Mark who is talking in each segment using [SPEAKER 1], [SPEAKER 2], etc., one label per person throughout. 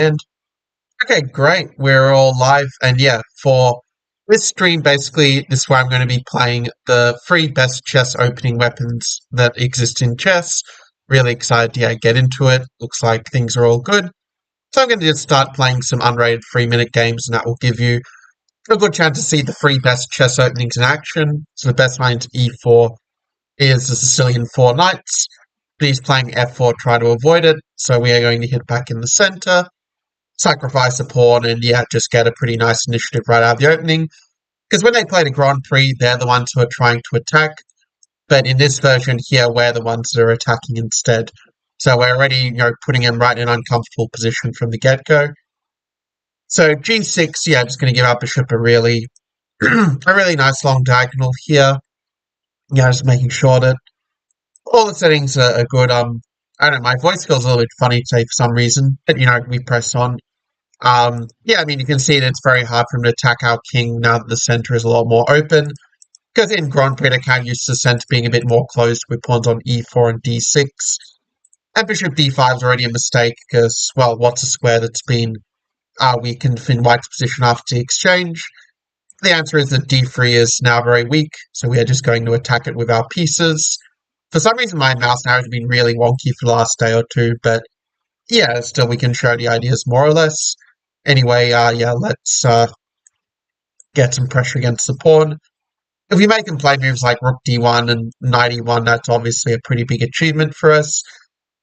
[SPEAKER 1] end. Okay, great. We're all live. And yeah, for this stream, basically, this is where I'm going to be playing the three best chess opening weapons that exist in chess. Really excited to get into it. Looks like things are all good. So I'm going to just start playing some unrated 3-minute games, and that will give you a good chance to see the three best chess openings in action. So the best line to e4 is the Sicilian 4 knights. He's playing f4, try to avoid it. So we are going to hit back in the center, sacrifice a pawn, and yeah, just get a pretty nice initiative right out of the opening. Because when they play the Grand Prix, they're the ones who are trying to attack. But in this version here, we're the ones that are attacking instead. So we're already, putting him right in an uncomfortable position from the get-go. So g6, yeah, just going to give our bishop a really, a really nice long diagonal here. Yeah, just making sure that all the settings are good. I don't know, my voice feels a little bit funny today for some reason, but we press on. Yeah, I mean, you can see that it's very hard for him to attack our king now that the center is a lot more open. Because in Grand Prix, they're kind of used to the center being a bit more closed with pawns on e4 and d6. And bishop d5 is already a mistake because, well, what's a square that's been weakened in white's position after the exchange? The answer is that d3 is now very weak, so we are just going to attack it with our pieces. For some reason, my mouse now has been really wonky for the last day or two, but yeah, still we can show the ideas more or less. Anyway, yeah, let's get some pressure against the pawn. If we make him play moves like rook d1 and knight e1, that's obviously a pretty big achievement for us.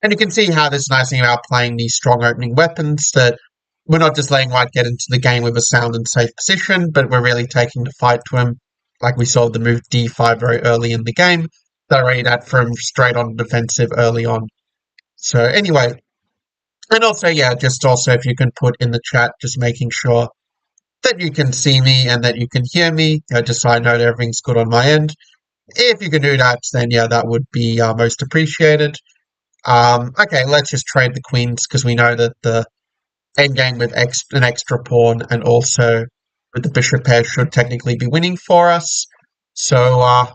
[SPEAKER 1] And you can see how this nice thing about playing these strong opening weapons, that we're not just letting white get into the game with a sound and safe position, but we're really taking the fight to him, like we saw the move d5 very early in the game. That already that from straight on defensive early on. So anyway, and also, yeah, just also if you can put in the chat, just making sure that you can see me and that you can hear me, just so I know that everything's good on my end. If you can do that, then yeah, that would be most appreciated. Okay, let's just trade the queens because we know that the endgame with an extra pawn and also with the bishop pair should technically be winning for us. So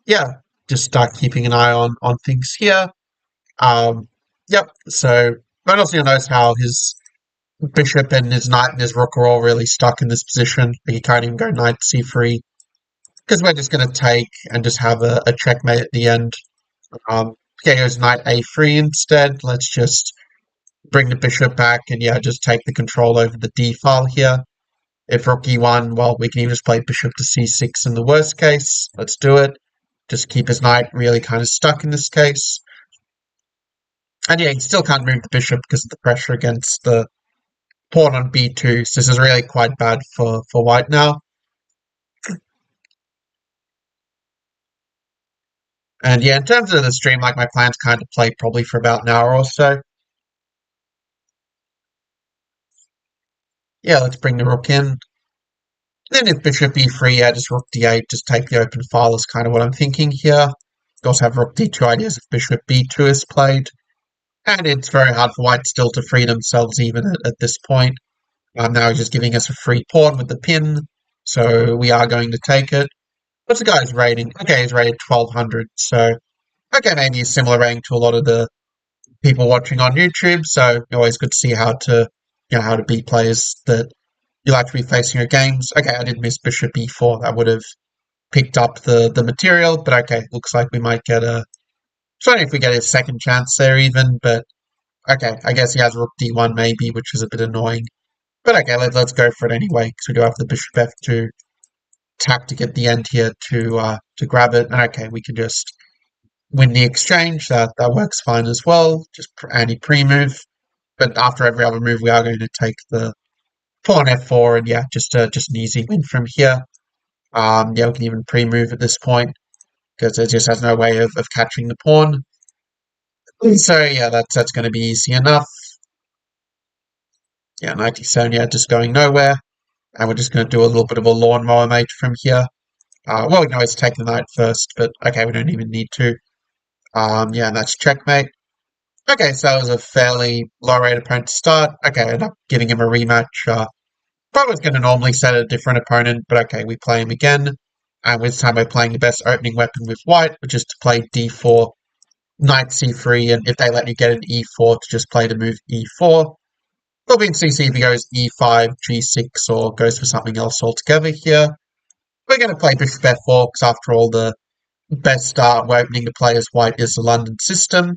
[SPEAKER 1] yeah, just start keeping an eye on things here. Yep. So, but also you'll notice how his bishop and his knight and his rook are all really stuck in this position. He can't even go knight c3 because we're just going to take and just have a checkmate at the end. Okay, goes knight a3 instead. Let's just bring the bishop back and yeah, just take the control over the d file here. If rook e1, well, we can even just play bishop to c6 in the worst case. Let's do it. Just keep his knight really kind of stuck in this case. And yeah, he still can't move the bishop because of the pressure against the pawn on b2. So this is really quite bad for white now. And yeah, in terms of the stream, like my plan's kind of play probably for about an hour or so. Yeah, let's bring the rook in. Then if bishop e3, yeah, just rook d8, just take the open file is kind of what I'm thinking here. You also have rook d2 ideas if bishop b2 is played. And it's very hard for white still to free themselves even at this point. Now he's just giving us a free pawn with the pin, so we are going to take it. What's the guy's rating? Okay, he's rated 1200, so okay, maybe a similar rating to a lot of the people watching on YouTube, so always good to see how to how to beat players that you like to be facing your games. Okay, I did miss bishop e4, that would have picked up the material, but okay, looks like we might get a sorry if we get a second chance there even, but okay, I guess he has rook d1 maybe, which is a bit annoying. But okay, let's go for it anyway, because we do have the bishop f2 tactic at the end here to grab it. And okay, we can just win the exchange. That works fine as well. Just anti-pre-move. But after every other move, we are going to take the pawn f4, and yeah, just an easy win from here. Yeah, we can even pre-move at this point because it just has no way of catching the pawn. So yeah, that's going to be easy enough. Yeah, 97, yeah, just going nowhere. And we're just going to do a little bit of a lawnmower mate from here. Well, we can always take the knight first, but okay, we don't even need to. Yeah, and that's checkmate. Okay, so that was a fairly low rate opponent to start. Okay, I end up giving him a rematch. Probably was going to normally set a different opponent, but okay, we play him again. And this time we're playing the best opening weapon with white, which is to play d4, knight c3, and if they let you get an e4, to just play the move e4. Well, we can see if he goes e5, g6, or goes for something else altogether here. We're going to play bishop f4 because, after all, the best start we're opening to play as white is the London system.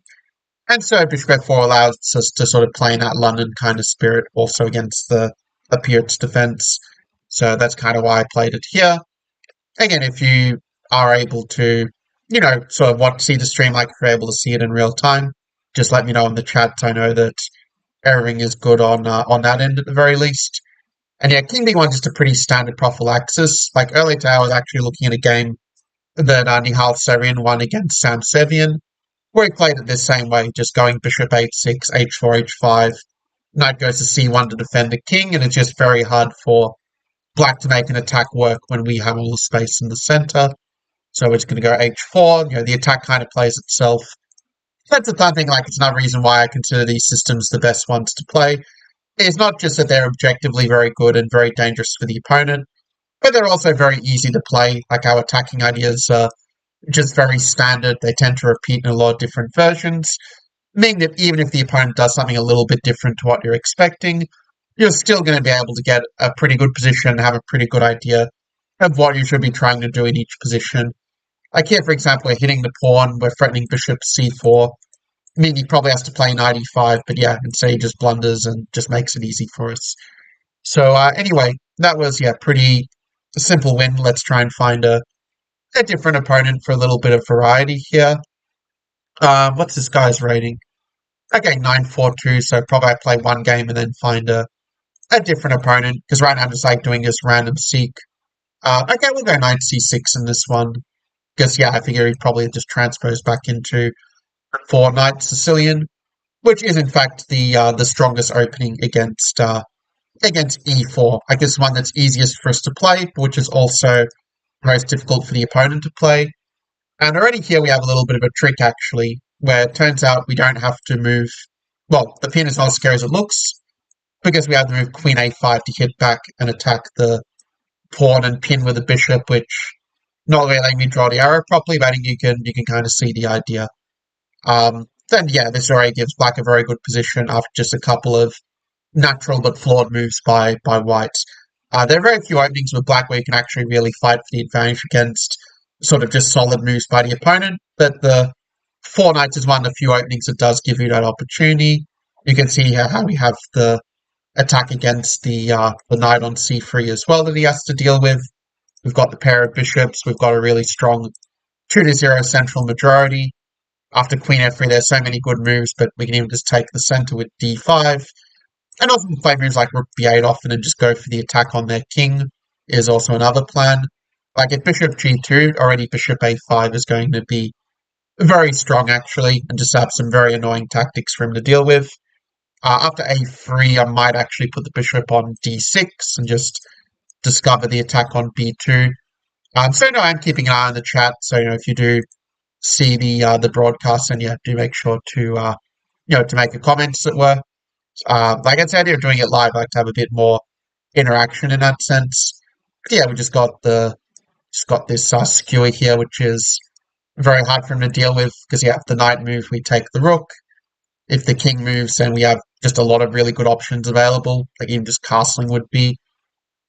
[SPEAKER 1] And so bishop f4 allows us to sort of play in that London kind of spirit also against the appearance defense. So that's kind of why I played it here. Again, if you are able to, sort of want to see the stream like you're able to see it in real time, just let me know in the chat. I know that everything is good on that end at the very least. And yeah, King D1 is just a pretty standard prophylaxis. Like earlier today, I was actually looking at a game that Nihal Sarin won against Sam Sevian, where he played it the same way, just going bishop h6, h4, h5, knight goes to c1 to defend the king, and it's just very hard for black to make an attack work when we have all the space in the center. So it's going to go h4, the attack kind of plays itself. That's the fun thing, like it's another reason why I consider these systems the best ones to play. It's not just that they're objectively very good and very dangerous for the opponent, but they're also very easy to play. Like our attacking ideas are just very standard. They tend to repeat in a lot of different versions, meaning that even if the opponent does something a little bit different to what you're expecting, you're still going to be able to get a pretty good position, have a pretty good idea of what you should be trying to do in each position. Like here, for example, we're hitting the pawn, we're threatening bishop c4. I mean, he probably has to play knight e5, but yeah, instead he just blunders and just makes it easy for us. So anyway, that was, pretty simple win. Let's try and find a different opponent for a little bit of variety here. What's this guy's rating? Okay, 942, so probably I play one game and then find a different opponent, because right now I'm just like doing this random seek. Okay, we'll go knight c6 in this one, because yeah, I figure he'd probably just transpose back into 4 knight Sicilian, which is in fact the strongest opening against e4. I guess one that's easiest for us to play, but which is also most difficult for the opponent to play. And already here we have a little bit of a trick, actually, where it turns out we don't have to move. Well, the pin is not as scary as it looks, because we have to move queen a5 to hit back and attack the pawn and pin with the bishop, which not really letting me draw the arrow properly, but I think you can kind of see the idea. Then yeah, this already gives black a very good position after just a couple of natural but flawed moves by white. There are very few openings with black where you can actually really fight for the advantage against sort of just solid moves by the opponent, but the 4 knights is one of the few openings that does give you that opportunity. You can see here how we have the attack against the knight on c3 as well that he has to deal with. We've got the pair of bishops, we've got a really strong 2-0 central majority. After queen f3, there's so many good moves, but we can even just take the center with d5. And often play moves like rook b8 often and just go for the attack on their king is also another plan. Like at bishop g2, already bishop a5 is going to be very strong actually, and just have some very annoying tactics for him to deal with. After a3, I might actually put the bishop on d6 and just discover the attack on b2. So no, I'm keeping an eye on the chat, so if you do see the broadcast, and yeah, do make sure to to make a comment, as it were. Like I said, idea of doing it live, I like to have a bit more interaction in that sense. But yeah, we just got this skewer here, which is very hard for him to deal with because if the knight move, we take the rook. If the king moves, then we have just a lot of really good options available. Like even just castling would be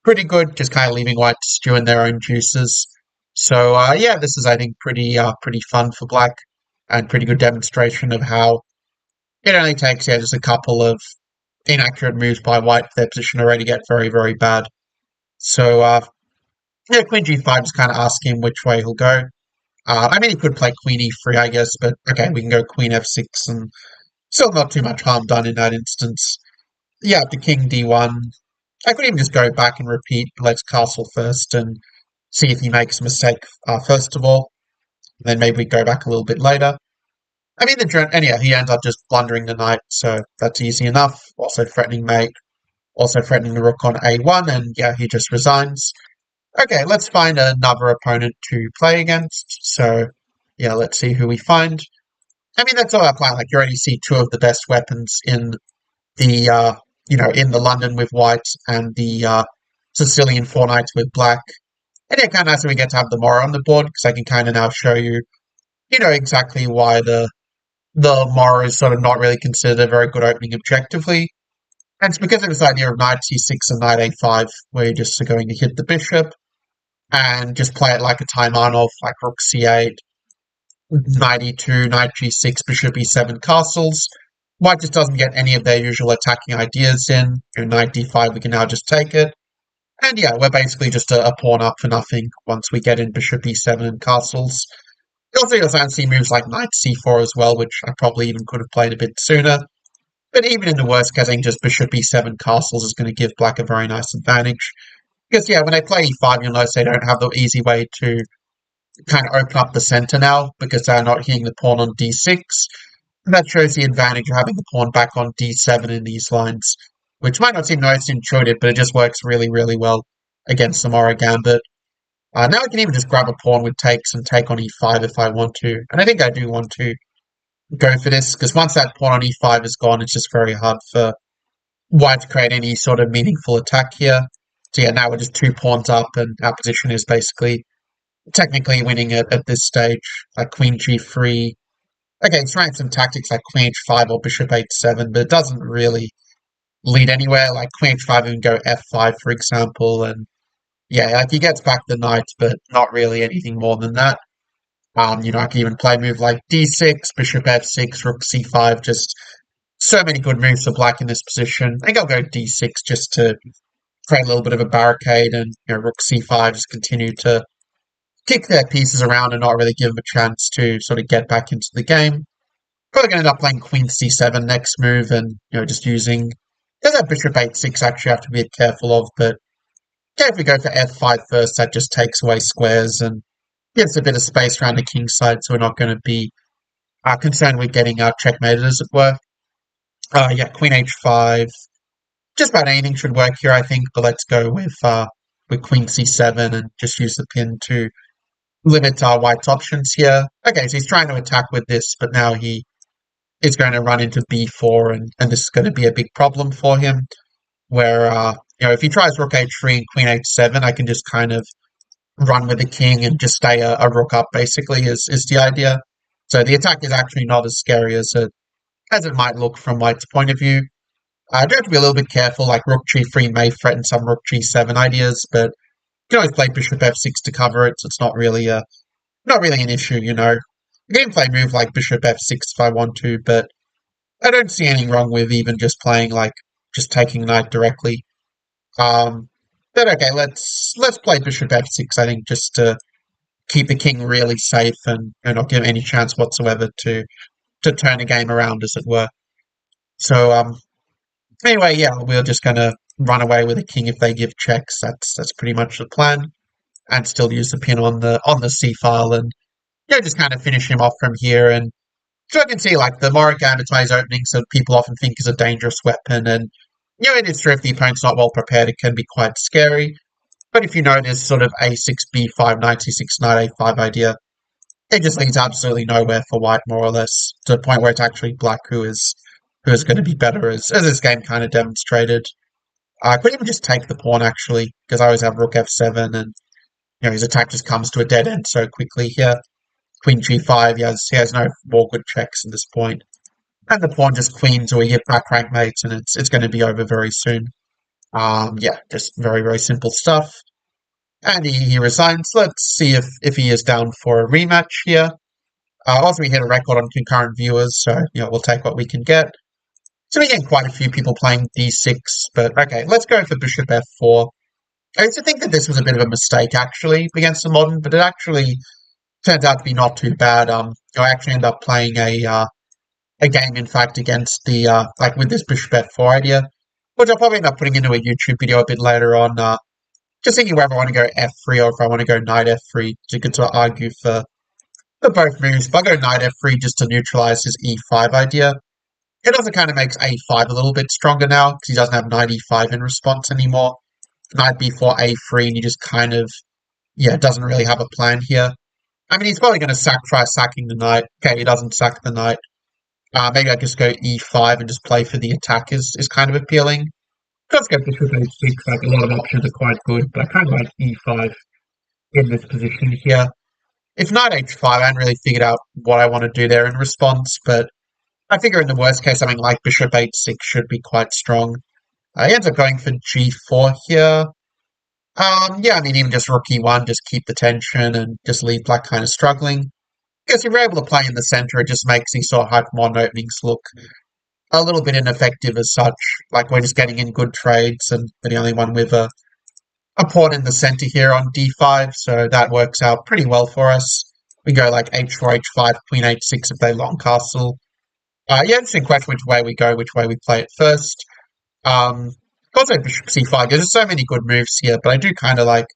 [SPEAKER 1] pretty good, just kind of leaving white to stew in their own juices. So yeah, this is I think pretty fun for black and pretty good demonstration of how it only takes just a couple of inaccurate moves by white for their position already get very, very bad. So yeah, queen g5 is kind of asking which way he'll go. I mean, he could play queen e3, I guess, but okay, we can go queen f6 and still not too much harm done in that instance. Yeah, the king d1. I could even just go back and repeat, let's castle first and see if he makes a mistake first of all. Then maybe we go back a little bit later. I mean, anyhow, he ends up just blundering the knight, so that's easy enough. Also threatening mate, also threatening the rook on a1, and yeah, he just resigns. Okay, let's find another opponent to play against. So, yeah, let's see who we find. I mean, that's all our plan. Like, you already see two of the best weapons in the, in the London with white and the Sicilian 4 knights with black. And yeah, kind of nice when we get to have the Moro on the board, because I can kind of now show you, exactly why the Moro is sort of not really considered a very good opening objectively. And it's because of this idea of knight c6 and knight a5, where you're just going to hit the bishop and just play it like a Taimanov, like rook c8, knight e2, knight g6, bishop e7 castles. White just doesn't get any of their usual attacking ideas in. Knight d5, we can now just take it. And yeah, we're basically just a pawn up for nothing once we get in bishop e7 and castles. You also got fancy moves like knight c4 as well, which I probably even could have played a bit sooner. But even in the worst case, I think just bishop e7 castles is going to give black a very nice advantage. Because yeah, when they play e5, you'll notice they don't have the easy way to kind of open up the center now because they're not hitting the pawn on d6. And that shows the advantage of having the pawn back on d7 in these lines, which might not seem most intuitive, but it just works really, really well against the Mora Gambit. Now I can even just grab a pawn with takes and take on e5 if I want to. And I think I do want to go for this, because once that pawn on e5 is gone, it's just very hard for white to create any sort of meaningful attack here. So yeah, now we're just 2 pawns up, and our position is basically technically winning it at this stage, like queen g3. Okay, it's trying some tactics like queen h5 or bishop h7, but it doesn't really lead anywhere. Like queen h5 and go f5, for example, and yeah, like he gets back the knight, but not really anything more than that. I can even play a move like d6, bishop f6, rook c5, just so many good moves for black in this position. I think I'll go d6 just to create a little bit of a barricade, and rook c5 just continue to kick their pieces around and not really give them a chance to sort of get back into the game. Probably going to end up playing queen c7 next move, and just using. There's that bishop h6 actually have to be careful of, but okay, if we go for f5 first, that just takes away squares and gives a bit of space around the king side, so we're not going to be concerned with getting checkmated, as it were. Yeah, queen h5. Just about anything should work here, I think, but let's go with queen c7 and just use the pin to limit our white's options here. Okay, so he's trying to attack with this, but now he is going to run into b4, and this is going to be a big problem for him, where, if he tries rook h3 and queen h7, I can just kind of run with the king and just stay a rook up, basically, is the idea. So the attack is actually not as scary as it might look from white's point of view. I do have to be a little bit careful, like rook g3 may threaten some rook g7 ideas, but you can always play bishop f6 to cover it, so it's not really an issue. I can play a move like bishop f6 if I want to, but I don't see anything wrong with even just playing like just taking knight directly. But okay, let's play bishop f6, I think, just to keep the king really safe and not give him any chance whatsoever to turn the game around, as it were. So anyway, yeah, we're just gonna run away with the king if they give checks. That's pretty much the plan, and still use the pin on the c file, and just kind of finish him off from here. And so I can see like the Mora Gambit is opening, so people often think is a dangerous weapon, and it is true if the opponent's not well prepared, it can be quite scary. But if you know this sort of a6, b5, knight c6, knight a5 idea, it just leads absolutely nowhere for white, more or less, to the point where it's actually black who is going to be better, as this game kind of demonstrated. I could even just take the pawn, actually, because I always have rook f7, and his attack just comes to a dead end so quickly here. Queen g5, he has no more good checks at this point. And the pawn just queens, or you get back rank mates, and it's going to be over very soon. Yeah, just very, very simple stuff. And he resigns. Let's see if he is down for a rematch here. Also, we hit a record on concurrent viewers, so we'll take what we can get. So we get quite a few people playing d6, but okay, let's go for bishop f4. I used to think that this was a bit of a mistake, actually, against the modern, but it actually turns out to be not too bad. I actually end up playing a game, in fact, against the like with this bishop f4 idea, which I'll probably end up putting into a YouTube video a bit later on. Just thinking whether I want to go f3 or if I want to go knight f3, so you could sort of argue for both moves. If I go knight f3 just to neutralize his e5 idea, it also kind of makes a5 a little bit stronger now, because he doesn't have knight e5 in response anymore. Knight b4, a3, and he just kind of, doesn't really have a plan here. I mean, he's probably going to try sacking the knight. Okay, he doesn't sack the knight. Maybe I just go e5 and just play for the attack is kind of appealing. Let's go bishop h6, like a lot of options are quite good, but I kind of like e5 in this position here. If knight h5, I haven't really figured out what I want to do there in response, but I figure in the worst case, something like bishop h6 should be quite strong. He ends up going for G4 here. Yeah, I mean, even just rook E1, just keep the tension and just leave black kind of struggling. Because if you're able to play in the center, it just makes these sort of hypermodern openings look a little bit ineffective as such. Like we're just getting in good trades, and we're the only one with a pawn in the center here on D5, so that works out pretty well for us. We go like H4, H5, Queen H6 if they long castle. Yeah, interesting question which way we go, which way we play it first. Also Bishop C5, there's so many good moves here, but I do kind of like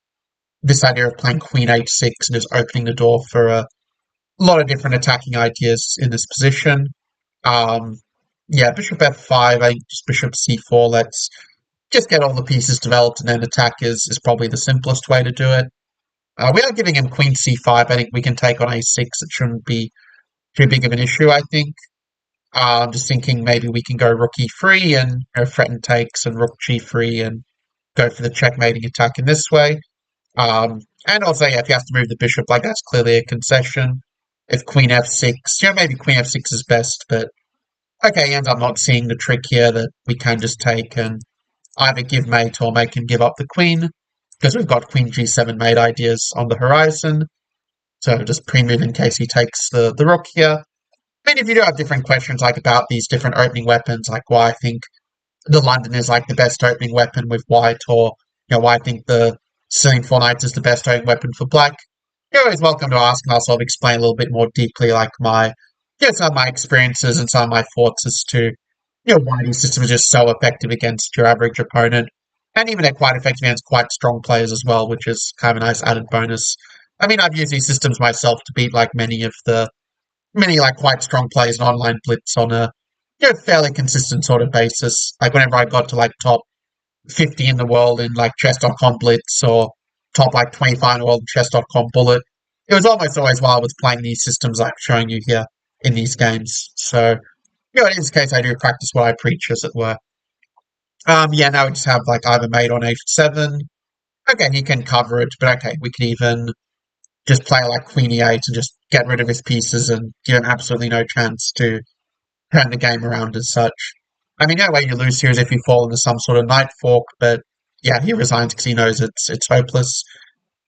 [SPEAKER 1] this idea of playing Queen H6 and just opening the door for a lot of different attacking ideas in this position. Um, yeah, Bishop F5, I think just Bishop C4, let's just get all the pieces developed and then attack is probably the simplest way to do it. We are giving him Queen C5, I think we can take on A6, it shouldn't be too big of an issue, I think. I'm just thinking maybe we can go rook e3 and threaten takes and rook g3 and go for the checkmating attack in this way. And also, yeah, if he has to move the bishop, like that's clearly a concession. If queen f6, maybe queen f6 is best, but okay, he ends up not seeing the trick here that we can just take and either give mate or make him give up the queen, because we've got queen g7 mate ideas on the horizon. So just pre-move in case he takes the rook here. I mean, if you do have different questions like about these different opening weapons, like why I think the London is like the best opening weapon with white, or why I think the Ceiling Four Knights is the best opening weapon for black, you're always welcome to ask, and I'll sort of explain a little bit more deeply, like some of my experiences and some of my thoughts as to why these systems are just so effective against your average opponent, and even they're quite effective against quite strong players as well, which is kind of a nice added bonus. I mean, I've used these systems myself to beat like many like quite strong players in online blitz on a fairly consistent sort of basis. Like whenever I got to like top 50 in the world in like chess.com blitz or top like 25 in the world in chess.com bullet, it was almost always while I was playing these systems I'm showing you here in these games. So, in this case, I do practice what I preach, as it were. Yeah, now we just have like either mate on h7. Okay, he can cover it, but okay, we could even just play like queen e8 and just get rid of his pieces and give him absolutely no chance to turn the game around as such. I mean, the only way you lose here is if you fall into some sort of knight fork, but yeah, he resigns because he knows it's hopeless.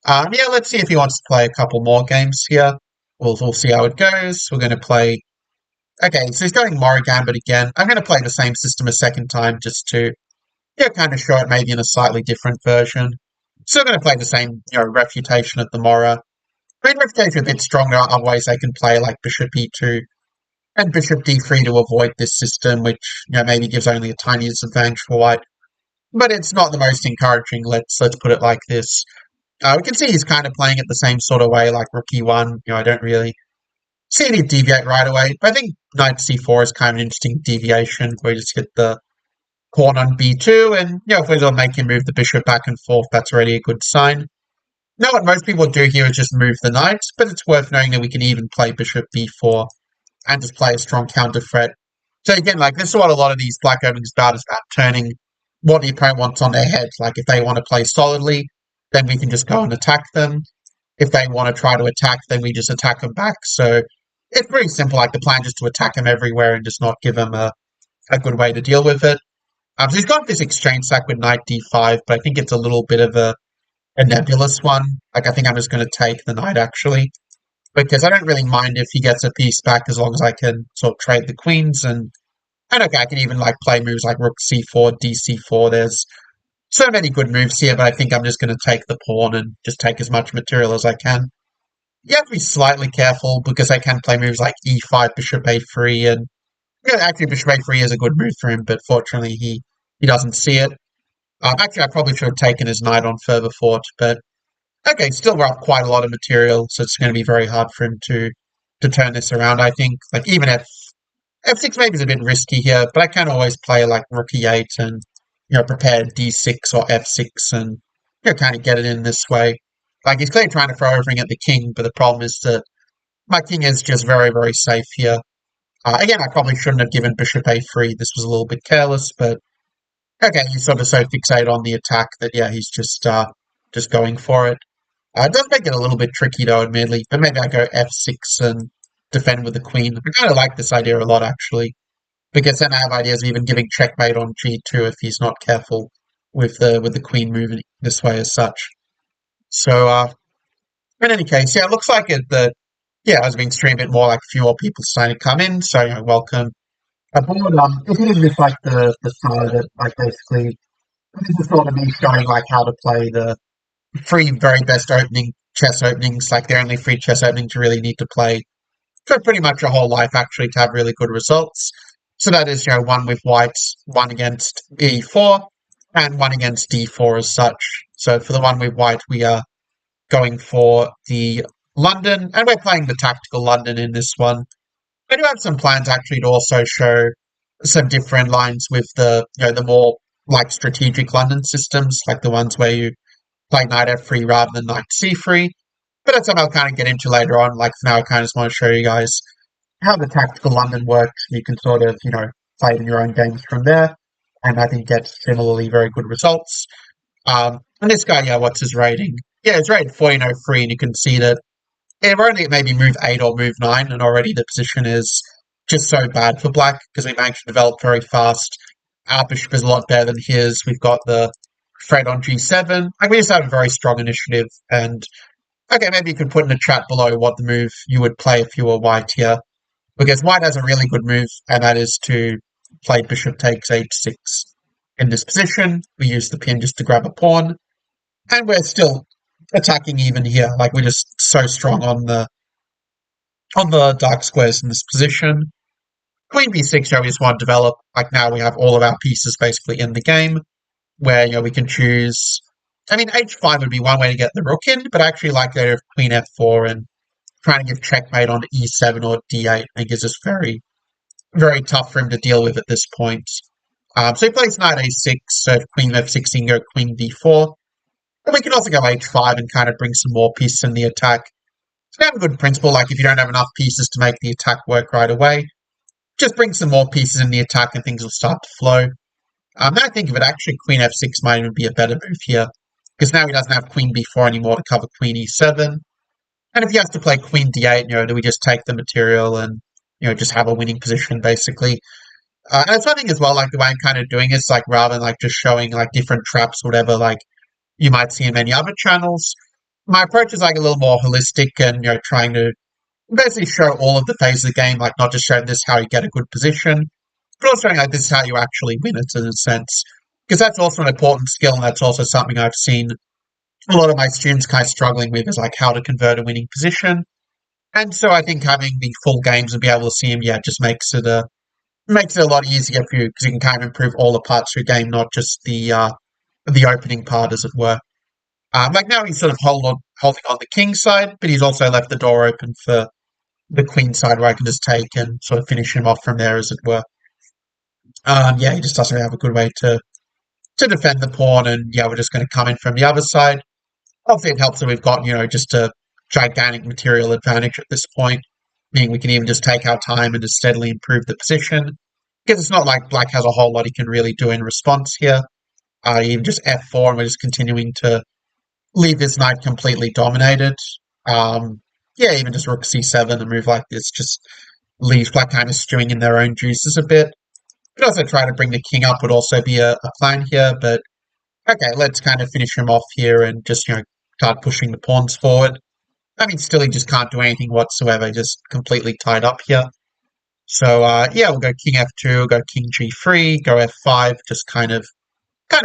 [SPEAKER 1] Yeah, let's see if he wants to play a couple more games here. We'll see how it goes. We're going to play. Okay, so he's going Moro Gambit again. I'm going to play the same system a second time just to kind of show it maybe in a slightly different version. Still going to play the same refutation of the Moro. I mean, refutation a bit stronger. Otherwise, they can play like Bishop E2 and Bishop D3 to avoid this system, which maybe gives only a tiny disadvantage for white. But it's not the most encouraging. Let's put it like this. We can see he's kind of playing it the same sort of way, like Rook E1. I don't really see any deviate right away. But I think Knight C4 is kind of an interesting deviation, where you just hit the pawn on B2, and if we're going to make him move the bishop back and forth, that's already a good sign. Now, what most people do here is just move the knight, but it's worth knowing that we can even play bishop B4 and just play a strong counter threat. So again, like this is what a lot of these black openings about, is about turning what the opponent wants on their head. Like if they want to play solidly, then we can just go and attack them. If they want to try to attack, then we just attack them back. So it's pretty simple. Like the plan just to attack them everywhere and just not give them a good way to deal with it. So he's got this exchange sack with knight d5, but I think it's a little bit of a nebulous one. Like I think I'm just going to take the knight actually, because I don't really mind if he gets a piece back as long as I can sort of trade the queens, and okay, I can even like play moves like rook c4, dc4. There's so many good moves here, but I think I'm just going to take the pawn and just take as much material as I can. You have to be slightly careful because I can play moves like e5, bishop a3, and actually bishop a3 is a good move for him, but fortunately he doesn't see it. Actually, I probably should have taken his knight on further fort, but okay, still we're up quite a lot of material, so it's going to be very hard for him to turn this around, I think. Like even f6 maybe is a bit risky here, but I can always play like rook e8 and prepare d6 or f6 and kind of get it in this way. Like he's clearly trying to throw everything at the king, but the problem is that my king is just very, very safe here. Again, I probably shouldn't have given bishop a3. This was a little bit careless, but okay, he's sort of so fixated on the attack that yeah, he's just going for it. It does make it a little bit tricky though, admittedly, but maybe I go f6 and defend with the queen. I kind of like this idea a lot, actually. because then I have ideas of even giving checkmate on G2 if he's not careful with the queen moving this way as such. So in any case, yeah, it looks like it that yeah, as being streamed a bit more, like a few more people starting to come in. So welcome aboard. If it is just like the start of it, like basically this is sort of me showing like how to play the three very best opening chess openings, like the only free chess openings you really need to play for pretty much your whole life actually to have really good results. So that is, one with whites, one against e4, and one against d4 as such. So for the one with white, we are going for the London, and we're playing the tactical London in this one. I do have some plans actually to also show some different lines with the more like strategic London systems, like the ones where you play knight f3 rather than knight c3. But that's something I'll kind of get into later on. Like for now, I kind of just want to show you guys how the tactical London works. You can sort of, play it in your own games from there, and I think get similarly very good results. And this guy, yeah, what's his rating? Yeah, it's rated 1403, and you can see that if only maybe move 8 or move 9, and already the position is just so bad for black because we managed to develop very fast. Our bishop is a lot better than his. We've got the threat on g7. Like, we just have a very strong initiative, and okay, maybe you could put in the chat below what the move you would play if you were white here. Because white has a really good move, and that is to play bishop takes h6. In this position, we use the pin just to grab a pawn, and we're still attacking even here. Like, we're just so strong on the dark squares in this position. Queen b6, we just want to develop. Like, now we have all of our pieces basically in the game, where, we can choose. I mean, h5 would be one way to get the rook in, but I actually like the idea of queen f4 and trying to give checkmate on e7 or d8. I think is just very, very tough for him to deal with at this point. So he plays knight a6, so if queen f6, he can go queen d4. And we can also go h5 and kind of bring some more pieces in the attack. So we have a good principle, like if you don't have enough pieces to make the attack work right away, just bring some more pieces in the attack and things will start to flow. Now I think of it, actually queen f6 might even be a better move here, because now he doesn't have queen b4 anymore to cover queen e7. And if he has to play queen d8, do we just take the material and, just have a winning position, basically. And it's one thing as well, like, the way I'm kind of doing this, like, rather than, like, just showing, like, different traps, whatever, like, you might see in many other channels, my approach is, like, a little more holistic and, trying to basically show all of the phases of the game, like, not just show this how you get a good position, but also showing, like, this is how you actually win it, in a sense. Because that's also an important skill, and that's also something I've seen a lot of my students kind of struggling with, is, like, how to convert a winning position. And so I think having the full games and be able to see them, yeah, just makes it a lot easier for you because you can kind of improve all the parts of your game, not just the opening part, as it were. Like now he's sort of holding on the king side, but he's also left the door open for the queen side where I can just take and sort of finish him off from there, as it were. Yeah, he just doesn't have a good way to defend the pawn, and yeah, we're just going to come in from the other side. Obviously, it helps that we've got, just a gigantic material advantage at this point, meaning we can even just take our time and just steadily improve the position. Because it's not like black has a whole lot he can really do in response here. Even just f4, and we're just continuing to leave this knight completely dominated. Yeah, even just rook c7, a move like this just leaves black kind of stewing in their own juices a bit. Could also try to bring the king up would also be a plan here, but okay, let's kind of finish him off here and just, start pushing the pawns forward. I mean, still he just can't do anything whatsoever, just completely tied up here. So, yeah, we'll go king f2, go king g3, go f5, just kind of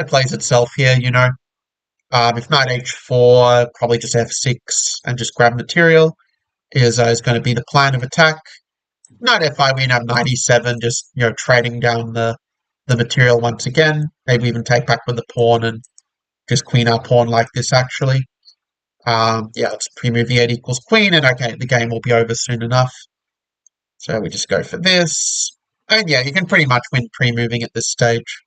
[SPEAKER 1] plays itself here, if knight h4, probably just f6 and just grab material is going to be the plan of attack. Knight f5, we can have knight e7, just, trading down the material once again. Maybe even take back with the pawn and just queen our pawn like this, actually. Yeah, let's pre-move the 8 equals queen, and okay, the game will be over soon enough. So we just go for this. And yeah, you can pretty much win pre-moving at this stage.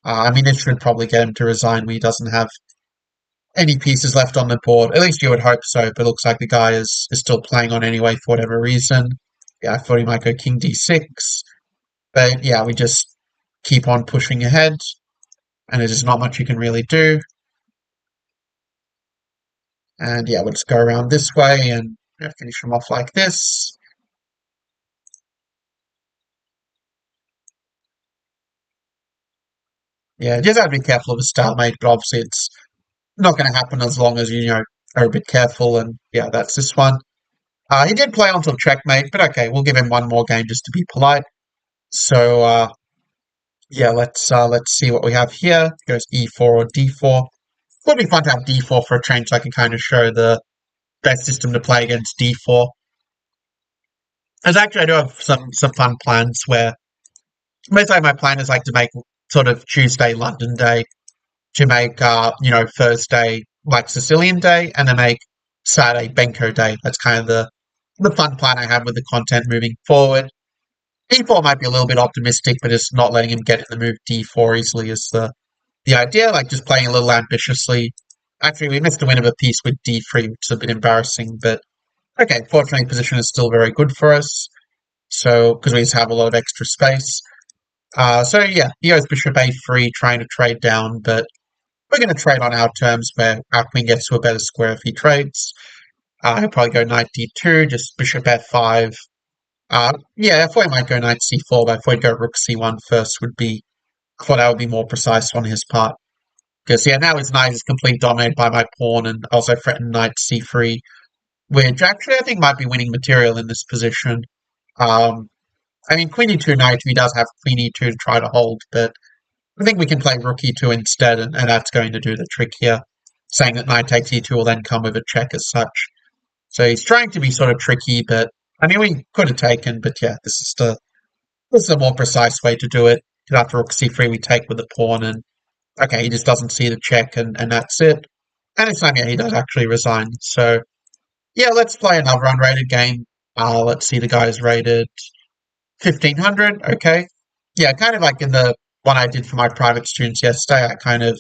[SPEAKER 1] I mean, this should probably get him to resign when he doesn't have any pieces left on the board. At least you would hope so, but it looks like the guy is still playing on anyway for whatever reason. Yeah, I thought he might go king d6. But yeah, we just keep on pushing ahead, and there's just not much you can really do. And yeah, we'll just go around this way and finish him off like this. Yeah, just have to be careful of a stalemate, but obviously it's not going to happen as long as you are a bit careful. And yeah, that's this one. He did play on till checkmate, but okay, we'll give him one more game just to be polite. So yeah, let's see what we have here. Goes e4 or d4. Would be fun to have d4 for a change, so I can kind of show the best system to play against d4. As actually, I do have some fun plans where basically my plan is like to make sort of Tuesday London day, to make Thursday like Sicilian day, and then make Saturday Benko day. That's kind of the fun plan I have with the content moving forward. D4 might be a little bit optimistic, but just not letting him get in the move D4 easily is the idea. Like just playing a little ambitiously. Actually, we missed a win of a piece with D3, which is a bit embarrassing, but okay. Fortunately, position is still very good for us. So because we just have a lot of extra space. So yeah, he goes bishop a3, trying to trade down, but we're going to trade on our terms where our queen gets to a better square if he trades. He'll probably go knight d2, just bishop f5. Yeah, I thought he might go knight c4, but I thought he'd go rook c1 first I thought that would be more precise on his part. Because yeah, now his knight is completely dominated by my pawn and also threatened knight c3, which actually I think might be winning material in this position. Um, I mean, queen e2 knight, he does have queen e2 to try to hold, but I think we can play rook e2 instead, and that's going to do the trick here. Saying that knight takes e2 will then come with a check as such. So he's trying to be sort of tricky, but I mean, we could have taken, but yeah, this is a more precise way to do it. After rook c3, we take with the pawn, and okay, he just doesn't see the check, and that's it. And it's time, yeah, he does actually resign. So yeah, let's play another unrated game. Let's see, the guy's rated 1500. Okay, yeah, kind of like in the one I did for my private students yesterday. I kind of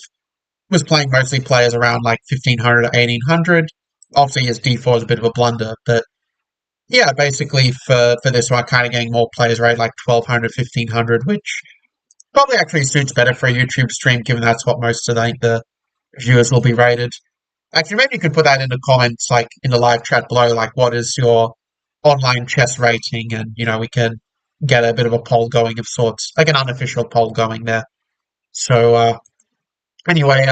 [SPEAKER 1] was playing mostly players around like 1500 or 1800. Obviously, his d4 is a bit of a blunder, but yeah, basically for this one, kind of getting more players rated like 1200, 1500, which probably actually suits better for a YouTube stream, given that's what most of the viewers will be rated. Actually, maybe you could put that in the comments, like in the live chat below, like what is your online chess rating, and we can get a bit of a poll going of sorts, like an unofficial poll going there. So anyway,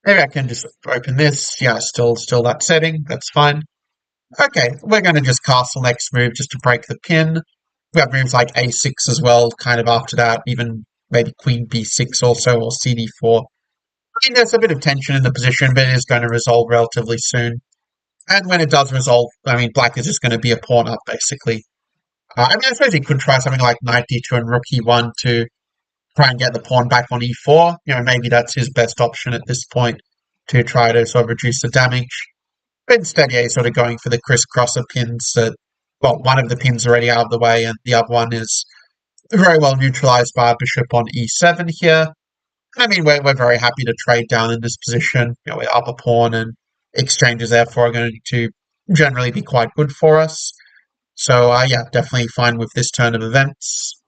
[SPEAKER 1] maybe I can just open this. Yeah, still that setting. That's fine. Okay, we're going to just castle next move just to break the pin. We have moves like a6 as well, kind of after that, even maybe queen b6 also, or cd4. I mean, there's a bit of tension in the position, but it is going to resolve relatively soon. And when it does resolve, I mean, black is just going to be a pawn up, basically. I mean, I suppose he could try something like knight d2 and rook e1 to try and get the pawn back on e4. Maybe that's his best option at this point to try to sort of reduce the damage. But instead, yeah, he's sort of going for the crisscross of pins that, well, one of the pins already out of the way, and the other one is very well neutralized by a bishop on e7 here. I mean, we're very happy to trade down in this position. We're up a pawn, and exchanges therefore are going to generally be quite good for us. So, yeah, definitely fine with this turn of events.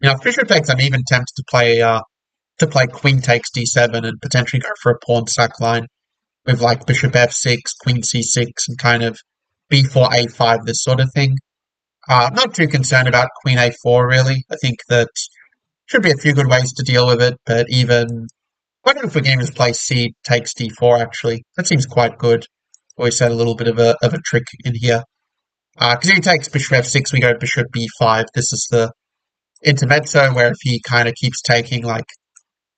[SPEAKER 1] If bishop takes, I'm even tempted to play queen takes d7 and potentially go for a pawn sack line with like bishop f6, queen c6, and kind of b4, a5, this sort of thing. I'm not too concerned about queen a4, really. I think that should be a few good ways to deal with it, but even I wonder if we can just play c takes d4, actually. That seems quite good. Always had a little bit of a trick in here. Because if he takes bishop f6, we go bishop b5. This is the intermezzo where if he kind of keeps taking, like,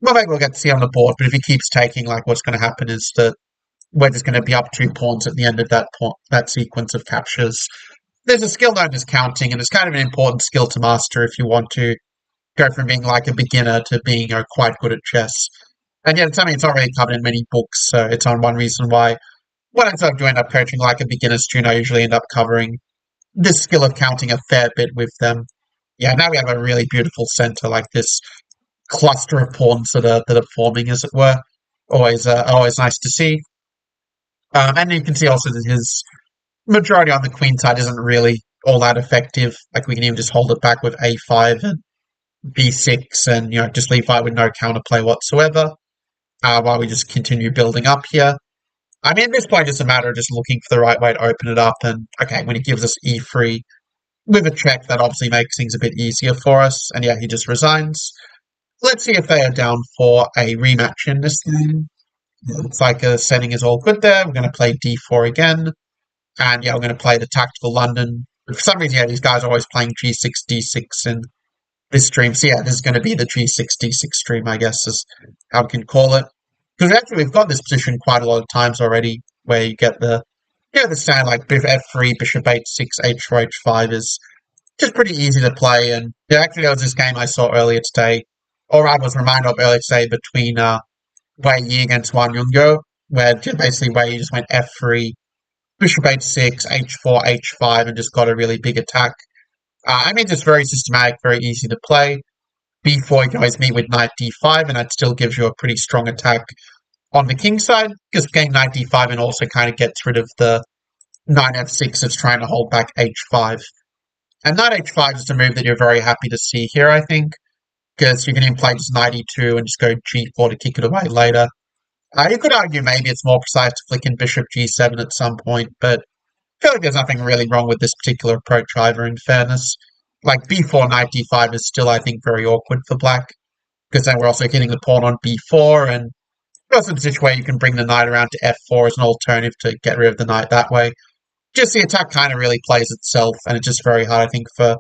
[SPEAKER 1] well, maybe we'll get to see on the board, but if he keeps taking, like, what's going to happen is that we're just going to be up 2 pawns at the end of that sequence of captures. There's a skill known as counting, and it's kind of an important skill to master if you want to go from being like a beginner to being quite good at chess. And yet, it's something that's not really covered in many books, so it's on one reason why when I do end up coaching like a beginner student, I usually end up covering this skill of counting a fair bit with them. Yeah, now we have a really beautiful center, like this cluster of pawns that are forming, as it were. Always nice to see. And you can see also that his majority on the queen side isn't really all that effective. Like we can even just hold it back with a5 and b6, and just leave fight with no counterplay whatsoever. While we just continue building up here. I mean, at this point, it's a matter of just looking for the right way to open it up. And okay, when he gives us e3 with a check, that obviously makes things a bit easier for us. And yeah, he just resigns. let's see if they are down for a rematch in this game. Looks like the setting is all good there. We're going to play d4 again. And yeah, we're going to play the Tactical London. For some reason, yeah, these guys are always playing g6, d6 in this stream. So yeah, this is going to be the g6, d6 stream, I guess, is how we can call it. Because actually, we've got this position quite a lot of times already, where you get the standard like f3, bishop h6, h4, h5 is just pretty easy to play. And yeah, actually, there was this game I saw earlier today, or I was reminded of earlier today between Wei Yi against Wang Yongyo, where basically Wei Yi just went f3, bishop h6, h4, h5, and just got a really big attack. I mean, it's very systematic, very easy to play. b4, you can always meet with knight d5, and that still gives you a pretty strong attack on the king side, because getting knight d5 and also kind of gets rid of the knight f6 that's trying to hold back h5. And knight h5 is a move that you're very happy to see here, I think, because you can even play just knight e2 and just go g4 to kick it away later. You could argue maybe it's more precise to flick in bishop g7 at some point, but I feel like there's nothing really wrong with this particular approach either, in fairness. Like b4, knight d5 is still, I think, very awkward for black, because then we're also hitting the pawn on b4, and there's a position where you can bring the knight around to f4 as an alternative to get rid of the knight that way. Just the attack kind of really plays itself, and it's just very hard, I think, for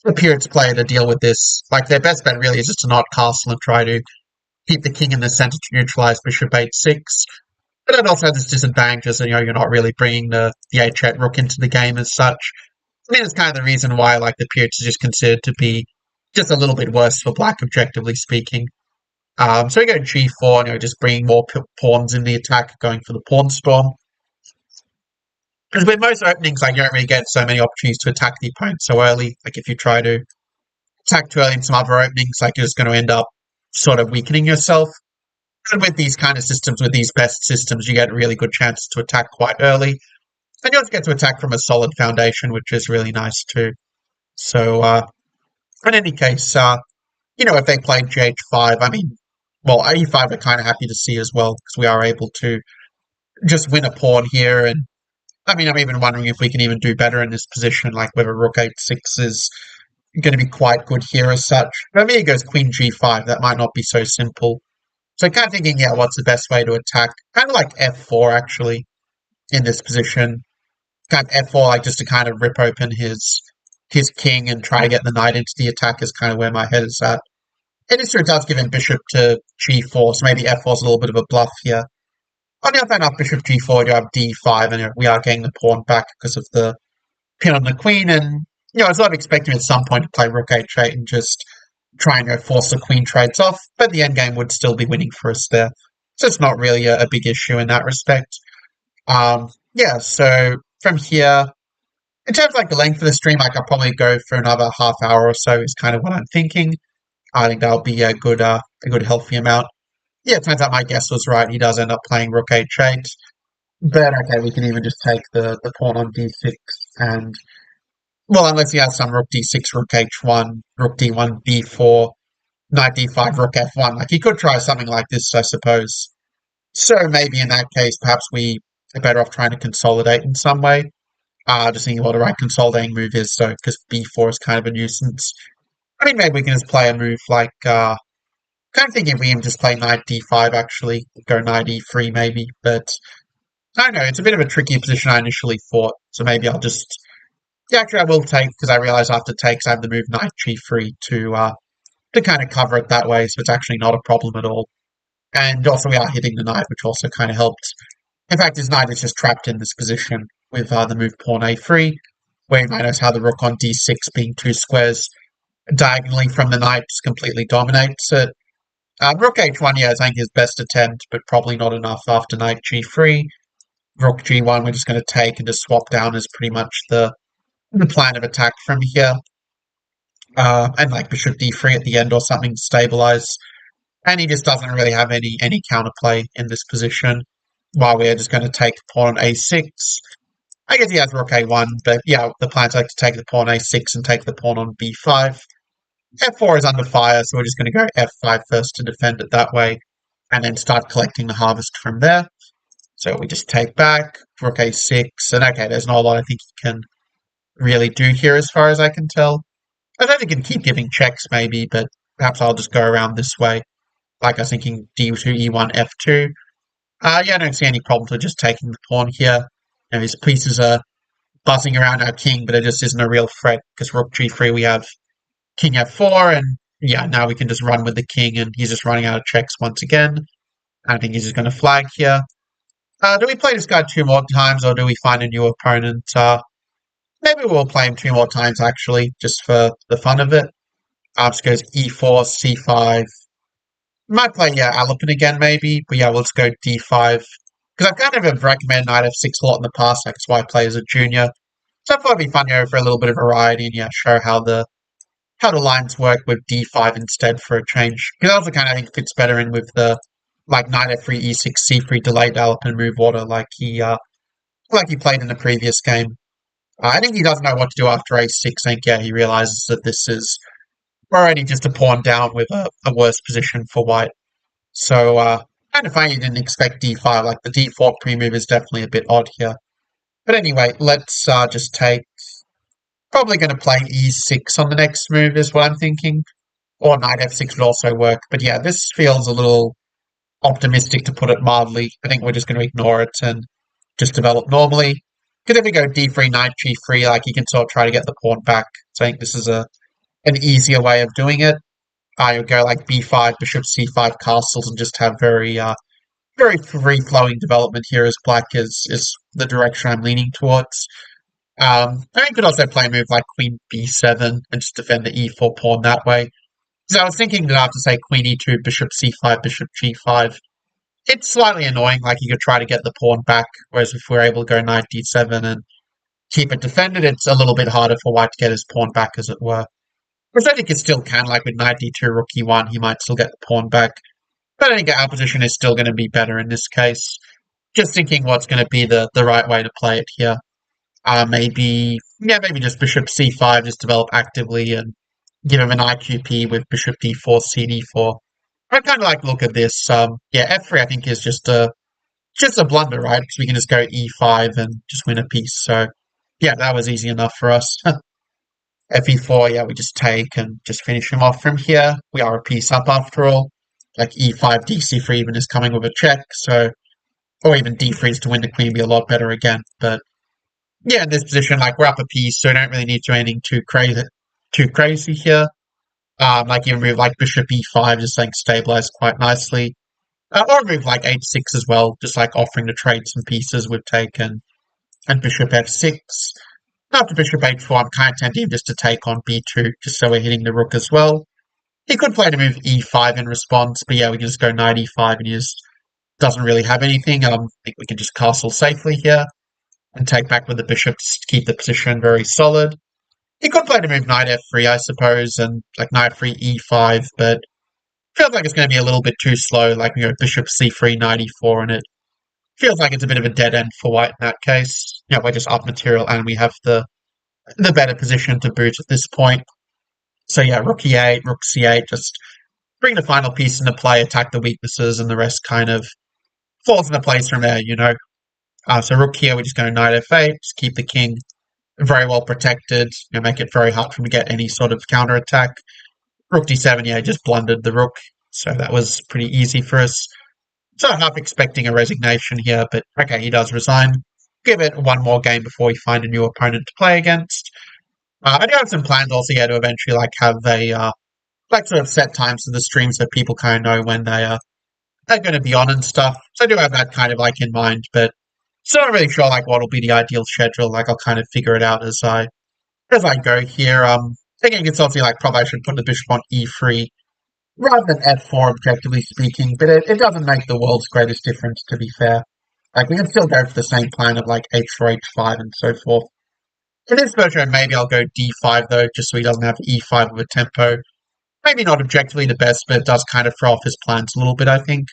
[SPEAKER 1] a Pirates player to deal with this. Like, their best bet really is just to not castle and try to keep the king in the center to neutralize bishop h6. But it also has its disadvantages, and you're not really bringing the h8 rook into the game as such. I mean, it's kind of the reason why like the Pirates is just considered to be just a little bit worse for black, objectively speaking. So we go g4, and just bringing more pawns in the attack, going for the pawn storm. Because with most openings, like you don't really get so many opportunities to attack the opponent so early. Like if you try to attack too early in some other openings, like you're just going to end up sort of weakening yourself. And with these kind of systems, with these best systems, you get really good chances to attack quite early. And you also get to attack from a solid foundation, which is really nice too. So, in any case, if they played gh5, I mean, well, e5 are kind of happy to see as well, because we are able to just win a pawn here. And I mean, I'm even wondering if we can even do better in this position, like whether rook h6 is going to be quite good here as such. For me, it goes queen g5. That might not be so simple. So kind of thinking, yeah, what's the best way to attack? Kind of like f4, actually, in this position. Kind of f4, like just to kind of rip open his king and try to get the knight into the attack is kind of where my head is at. And it does give him bishop to g4, so maybe f4 is a little bit of a bluff here. On the other hand, after bishop g4, you have d5, and we are getting the pawn back because of the pin on the queen. And I was not expecting at some point to play rook h8 and just try and force the queen trades off, but the endgame would still be winning for us there. So it's not really a big issue in that respect. So from here, in terms of like the length of the stream, I'll probably go for another half hour or so is kind of what I'm thinking. I think that'll be a good healthy amount. Yeah, it turns out my guess was right. He does end up playing rook h8. But okay, we can even just take the pawn on d6 and, well, unless he has some rook d6, rook h1, rook d1, b4, knight d5, rook f1. Like, he could try something like this, I suppose. So maybe in that case, perhaps we are better off trying to consolidate in some way. Just thinking what the right consolidating move is, so because b4 is kind of a nuisance. I mean, maybe we can just play a move like, kind of thinking if we even just play knight d5, actually, go knight e3 maybe, but I don't know, it's a bit of a tricky position I initially thought, so maybe I'll just, yeah, actually I will take, because I realize after takes I have the move knight g3 to kind of cover it that way, so it's actually not a problem at all. And also we are hitting the knight, which also kind of helps. In fact, his knight is just trapped in this position with the move pawn a3, where you might notice how the rook on d6 being two squares diagonally from the knight just completely dominates it. Rook h1, yeah, is I think his best attempt, but probably not enough after knight g3. Rook g1, we're just going to take and just swap down as pretty much the plan of attack from here. And like bishop d3 at the end or something to stabilize. And he just doesn't really have any counterplay in this position, while we're just going to take the pawn on a6. I guess he has rook a1, but yeah, the plan's like to take the pawn a6 and take the pawn on b5. f4 is under fire, so we're just going to go f5 first to defend it that way, and then start collecting the harvest from there. So we just take back, rook a6, and okay, there's not a lot I think he can really do here as far as I can tell. I don't think he can keep giving checks maybe, but Perhaps I'll just go around this way. Like I was thinking d2, e1, f2. Yeah, I don't see any problems with just taking the pawn here. His pieces are buzzing around our king, but it just isn't a real threat because rook g3 we have king f4, and yeah, now we can just run with the king, and he's just running out of checks once again. I think he's just going to flag here. Do we play this guy two more times, or do we find a new opponent? Maybe we'll play him two more times, actually, just for the fun of it. Just goes e4, c5. Might play, yeah, Alapin again, maybe. But yeah, we'll just go d5. Because I've kind of have recommended knight f6 a lot in the past. Like, that's why I play as a junior. So I thought it'd be fun here for a little bit of variety and, yeah, show how the lines work with d5 instead for a change. Because also kind of think fits better in with the, like, knight f3, e6, c3 delayed Alapin move order like he played in the previous game. I think he doesn't know what to do after a6. I think, yeah, he realizes that this is already just a pawn down with a worse position for white. So, kind of funny you didn't expect d5. Like, the d4 pre-move is definitely a bit odd here. But anyway, let's just take... Probably going to play e6 on the next move is what I'm thinking. Or knight f6 would also work. But yeah, this feels a little optimistic to put it mildly. I think we're just going to ignore it and just develop normally. Because if we go d3, knight g3, like, you can sort of try to get the pawn back. So I think this is an easier way of doing it. I would go like b5, bishop c5 castles and just have very free flowing development here as black is the direction I'm leaning towards. I mean, you could also play a move like queen b7 and just defend the e4 pawn that way. So I was thinking that after, say, queen e2, bishop c5, bishop g5, it's slightly annoying. Like, you could try to get the pawn back, whereas if we're able to go knight d7 and keep it defended, it's a little bit harder for white to get his pawn back, as it were. Which I think it still can, like with knight d2, rook e1, he might still get the pawn back. But I think our position is still going to be better in this case. Just thinking what's going to be the right way to play it here. Maybe just bishop c5, just develop actively and give him an IQP with bishop d4, cd4. I kind of like look at this. Yeah, f3 I think is just a blunder, right? Because we can just go e5 and just win a piece. So yeah, that was easy enough for us. fe4, yeah, we just take and just finish him off from here. We are a piece up after all. Like e5, dc3 even is coming with a check. So, or even d3 is to win the queen be a lot better again. But yeah, in this position, like, we're up a piece, so we don't really need to do anything too crazy here. Like, even move like bishop e5, just like stabilize quite nicely. Or move like h6 as well, just like offering to trade some pieces with take and bishop f6. After bishop h4, I'm kind of tempted just to take on b2, just so we're hitting the rook as well. He could play to move e5 in response, but yeah, we can just go knight e5 and he just doesn't really have anything. I think we can just castle safely here and take back with the bishop to keep the position very solid. He could play to move knight f3, I suppose, and like knight 3 e5, but feels like it's going to be a little bit too slow, like, bishop c3, knight e4, and it feels like it's a bit of a dead end for white in that case. We're just up material and we have the better position to boot at this point. So yeah, rook e8, rook c8, just bring the final piece into play, attack the weaknesses, and the rest kind of falls into place from there. So rook here, we just go knight f8, just keep the king very well protected, make it very hard for him to get any sort of counterattack. Rook d7, yeah, just blundered the rook, so that was pretty easy for us. So half expecting a resignation here, but okay, he does resign. Give it one more game before we find a new opponent to play against. I do have some plans also, yeah, to eventually have a sort of set times to the stream so people kind of know when they're going to be on and stuff. So I do have that kind of in mind, but still not really sure what will be the ideal schedule. I'll kind of figure it out as I go here. Thinking it's obviously probably I should put the bishop on e3 rather than f4, objectively speaking, but it doesn't make the world's greatest difference, to be fair. We can still go for the same plan of h4, h5, and so forth. In this version, maybe I'll go d5, though, just so he doesn't have e5 with a tempo. Maybe not objectively the best, but it does kind of throw off his plans a little bit, I think.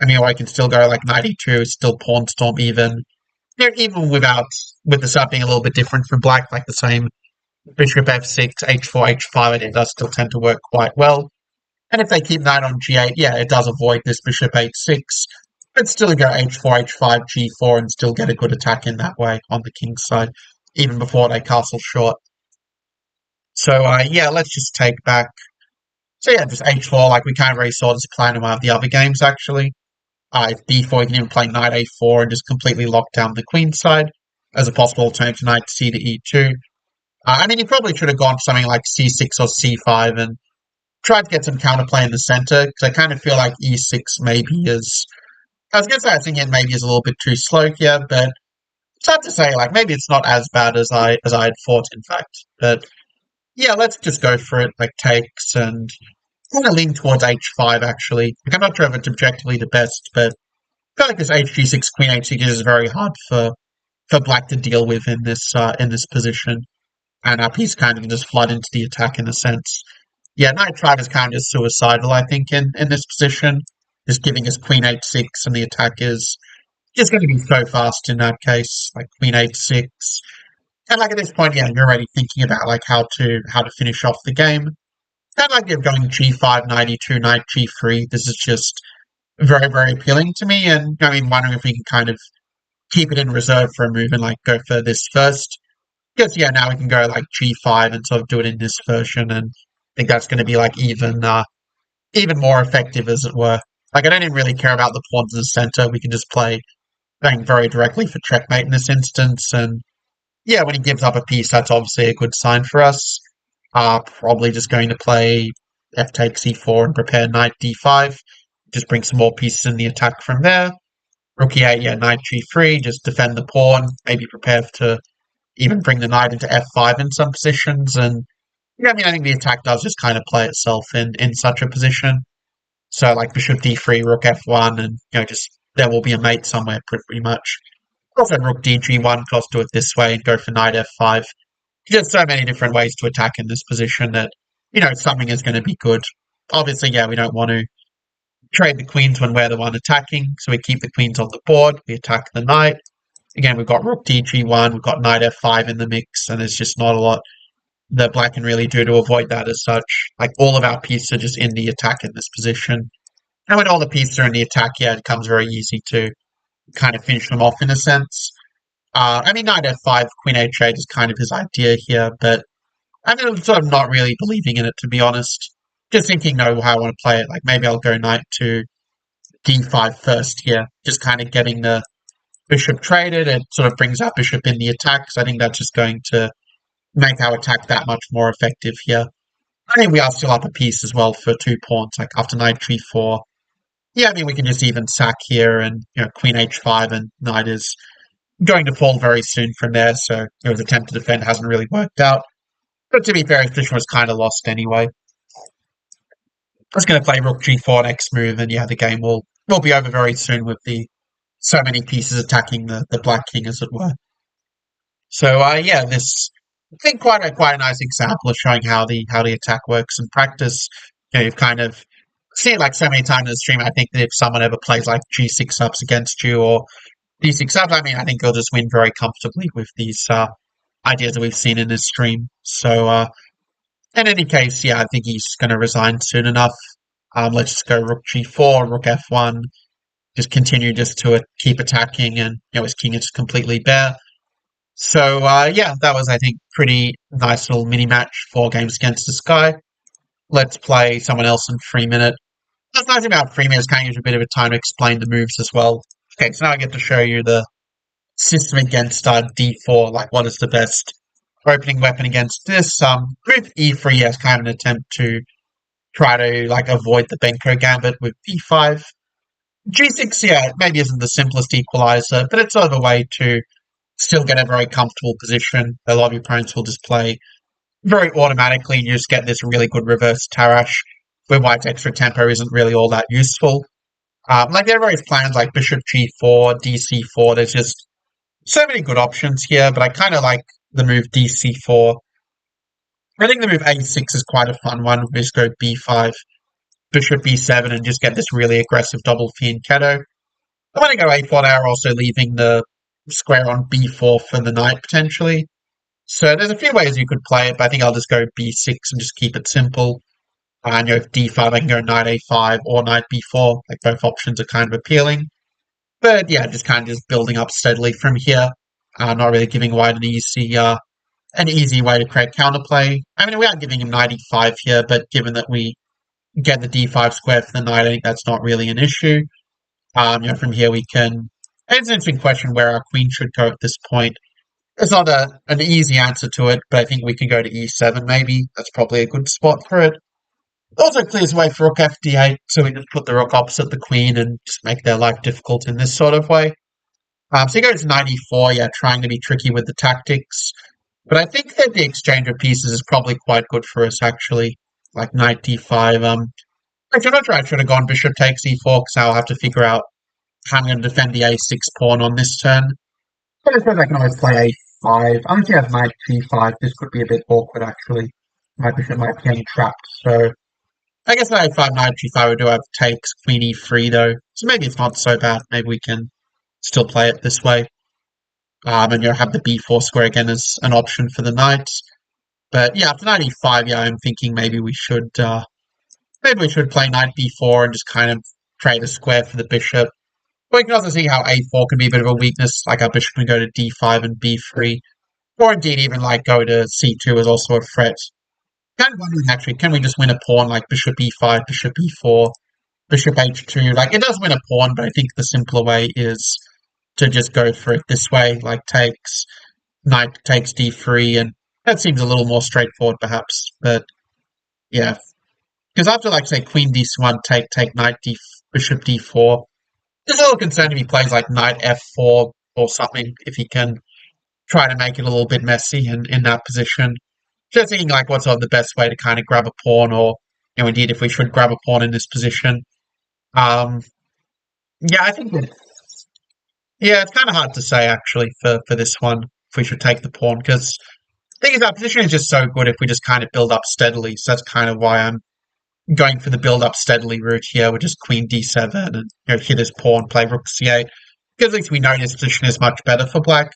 [SPEAKER 1] I mean, or I can still go knight e2, still pawn storm even. Even with the setup being a little bit different from black, the same bishop f6, h4, h5, it does still tend to work quite well. And if they keep knight on g8, yeah, it does avoid this bishop h6, but still go h4, h5, g4, and still get a good attack in that way on the king's side, even before they castle short. So, yeah, let's just take back. So yeah, just h4, like we kind of already saw this plan in one of the other games, actually. If d4, you can even play knight a4 and just completely lock down the queen side as a possible alternative to knight c to e2. I mean, you probably should have gone for something like c6 or c5 and tried to get some counterplay in the center, because I kind of feel like e6 maybe is. I was going to say I think it maybe is a little bit too slow here, but it's hard to say. Like maybe it's not as bad as I had thought, in fact. But yeah, let's just go for it. Like takes and kind of lean towards h5 actually. Like, I'm not sure if it's objectively the best, but I feel like this hg6 queen h6 is very hard for black to deal with in this position, and our piece kind of just flood into the attack in a sense. Yeah, knight 5 is kind of just suicidal, I think, in this position. Just giving us queen h6, and the attack is just going to be so fast in that case, like queen h6. And like at this point, yeah, you're already thinking about like how to finish off the game. And like you're going g5, knight e2, knight g3. This is just very, very appealing to me. And I mean, wondering if we can kind of keep it in reserve for a move and like go for this first. Because yeah, now we can go like g5 and sort of do it in this version, and I think that's going to be like even more effective, as it were. Like I don't even really care about the pawns in the center. We can just play going very directly for checkmate in this instance, and yeah, when he gives up a piece, that's obviously a good sign for us. Probably just going to play f takes e4 and prepare knight d5. Just bring some more pieces in the attack from there. Rook e8, yeah, knight g3, just defend the pawn, maybe prepare to even bring the knight into f5 in some positions. And yeah, I mean, I think the attack does just kind of play itself in such a position. So like bishop d3, rook f1, and just there will be a mate somewhere pretty much. Also rook dg1, could also do it this way and go for knight f5. Just so many different ways to attack in this position that, something is going to be good. Obviously, yeah, we don't want to trade the queens when we're the one attacking, so we keep the queens on the board, we attack the knight. Again, we've got rook dg1, we've got knight f5 in the mix, and there's just not a lot that black can really do to avoid that as such. Like, all of our pieces are just in the attack in this position. And when all the pieces are in the attack, yeah, it becomes very easy to kind of finish them off in a sense. I mean, knight f5, queen h8 is kind of his idea here, but I mean, I'm sort of not really believing in it, to be honest. Just thinking, no, how I want to play it. Like, maybe I'll go knight to d5 first here, just kind of getting the bishop traded. It sort of brings our bishop in the attack, so I think that's just going to make our attack that much more effective here. I mean, we are still up a piece as well for 2 pawns, like after knight g4. Yeah, I mean, we can just even sack here, and queen h5, and knight is going to fall very soon from there, so his attempt to defend hasn't really worked out. But to be fair, his position was kind of lost anyway. I was going to play rook g4 next move, and yeah, the game will be over very soon with the so many pieces attacking the black king, as it were. So yeah, this I think quite a nice example of showing how the attack works in practice. You've kind of seen it like so many times in the stream. I think that if someone ever plays like g6 ups against you or d6 ups, I mean, I think you'll just win very comfortably with these ideas that we've seen in this stream. So in any case, yeah, I think he's going to resign soon enough. Let's just go rook g4, rook f1, just continue just to keep attacking, and his king is completely bare. So yeah, that was, I think, pretty nice little mini match, 4 games against this guy. Let's play someone else in 3 minute. That's nice about 3 minutes, kind of gives you a bit of a time to explain the moves as well. Okay, so now I get to show you the system against d4, like what is the best opening weapon against this. Move e3 as kind of an attempt to try to like avoid the Benko gambit with d5. G6, yeah, maybe isn't the simplest equalizer, but it's sort of a way to still get a very comfortable position. A lot of your opponents will just play very automatically, and you just get this really good reverse Tarrasch, where white's extra tempo isn't really all that useful. Like there are various plans like bishop g4, dc4. There's just so many good options here, but I kind of like the move dc4. I think the move a6 is quite a fun one. We just go b5, bishop b7, and just get this really aggressive double fianchetto. I want to go a4 now, also leaving the square on b4 for the knight, potentially. So there's a few ways you could play it, but I think I'll just go b6 and just keep it simple. And if d5, I can go knight a5 or knight b4. Like both options are kind of appealing. But yeah, just kind of just building up steadily from here. Not really giving white an easy way to create counterplay. I mean, we are giving him knight e5 here, but given that we get the d5 square for the knight. I think that's not really an issue. From here we can. It's an interesting question where our queen should go at this point. It's not an easy answer to it, but I think we can go to e7 maybe. That's probably a good spot for it. Also clears way for rook fd8, so we just put the rook opposite the queen and just make their life difficult in this sort of way. So he goes knight e4, yeah, trying to be tricky with the tactics. But I think that the exchange of pieces is probably quite good for us, actually. Like knight d5. Actually, I'm not sure I should have gone bishop takes e4, because I'll have to figure out how I'm going to defend the a6 pawn on this turn. But I suppose I can always play a5. Unless he has knight g5, this could be a bit awkward, actually. My bishop might be getting trapped, so I guess knight a5, knight g5 we do have takes, queen e3 though. So maybe it's not so bad. Maybe we can still play it this way. And you'll have the b4 square again as an option for the knight. But yeah, after knight e5, yeah, I'm thinking maybe we should play knight b4 and just kind of trade a square for the bishop. But we can also see how a4 can be a bit of a weakness, like our bishop can go to d5 and b3, or indeed even like go to c2 is also a threat. Kind of wondering actually, can we just win a pawn like bishop e5, bishop e4, bishop h2? Like it does win a pawn, but I think the simpler way is to just go for it this way, like takes, knight takes d3, and that seems a little more straightforward perhaps. But yeah, because after like say queen d1, take knight bishop d4, there's a little concern if he plays like knight f4 or something, if he can try to make it a little bit messy in that position. Just thinking like what's the best way to kind of grab a pawn, or indeed if we should grab a pawn in this position. Um, yeah, I think that yeah, it's kind of hard to say actually for this one if we should take the pawn because the thing is our position is just so good if we just kind of build up steadily. So that's kind of why I'm going for the build up steadily route here with just queen d7 and hit his pawn, play rook c8. Because at least we know this position is much better for black.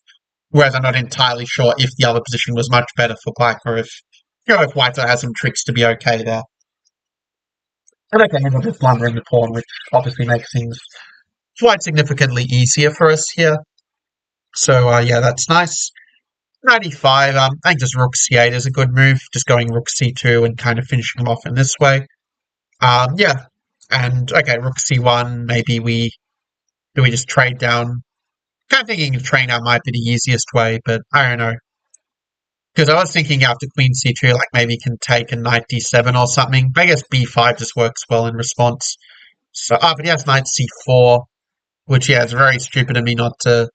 [SPEAKER 1] Whereas I'm not entirely sure if the other position was much better for black or if if white has some tricks to be okay there. And okay, we're just blundering the pawn, which obviously makes things quite significantly easier for us here. So yeah, that's nice. 95, I think just rook c8 is a good move, just going rook c2 and kind of finishing him off in this way. Yeah, and okay, rook c1, maybe we just trade down. Kind of thinking train out might be the easiest way, but I don't know. Because I was thinking after queen c2, like maybe you can take a knight d7 or something. But I guess b5 just works well in response. So, but he has knight c4, which yeah, it's very stupid of me not to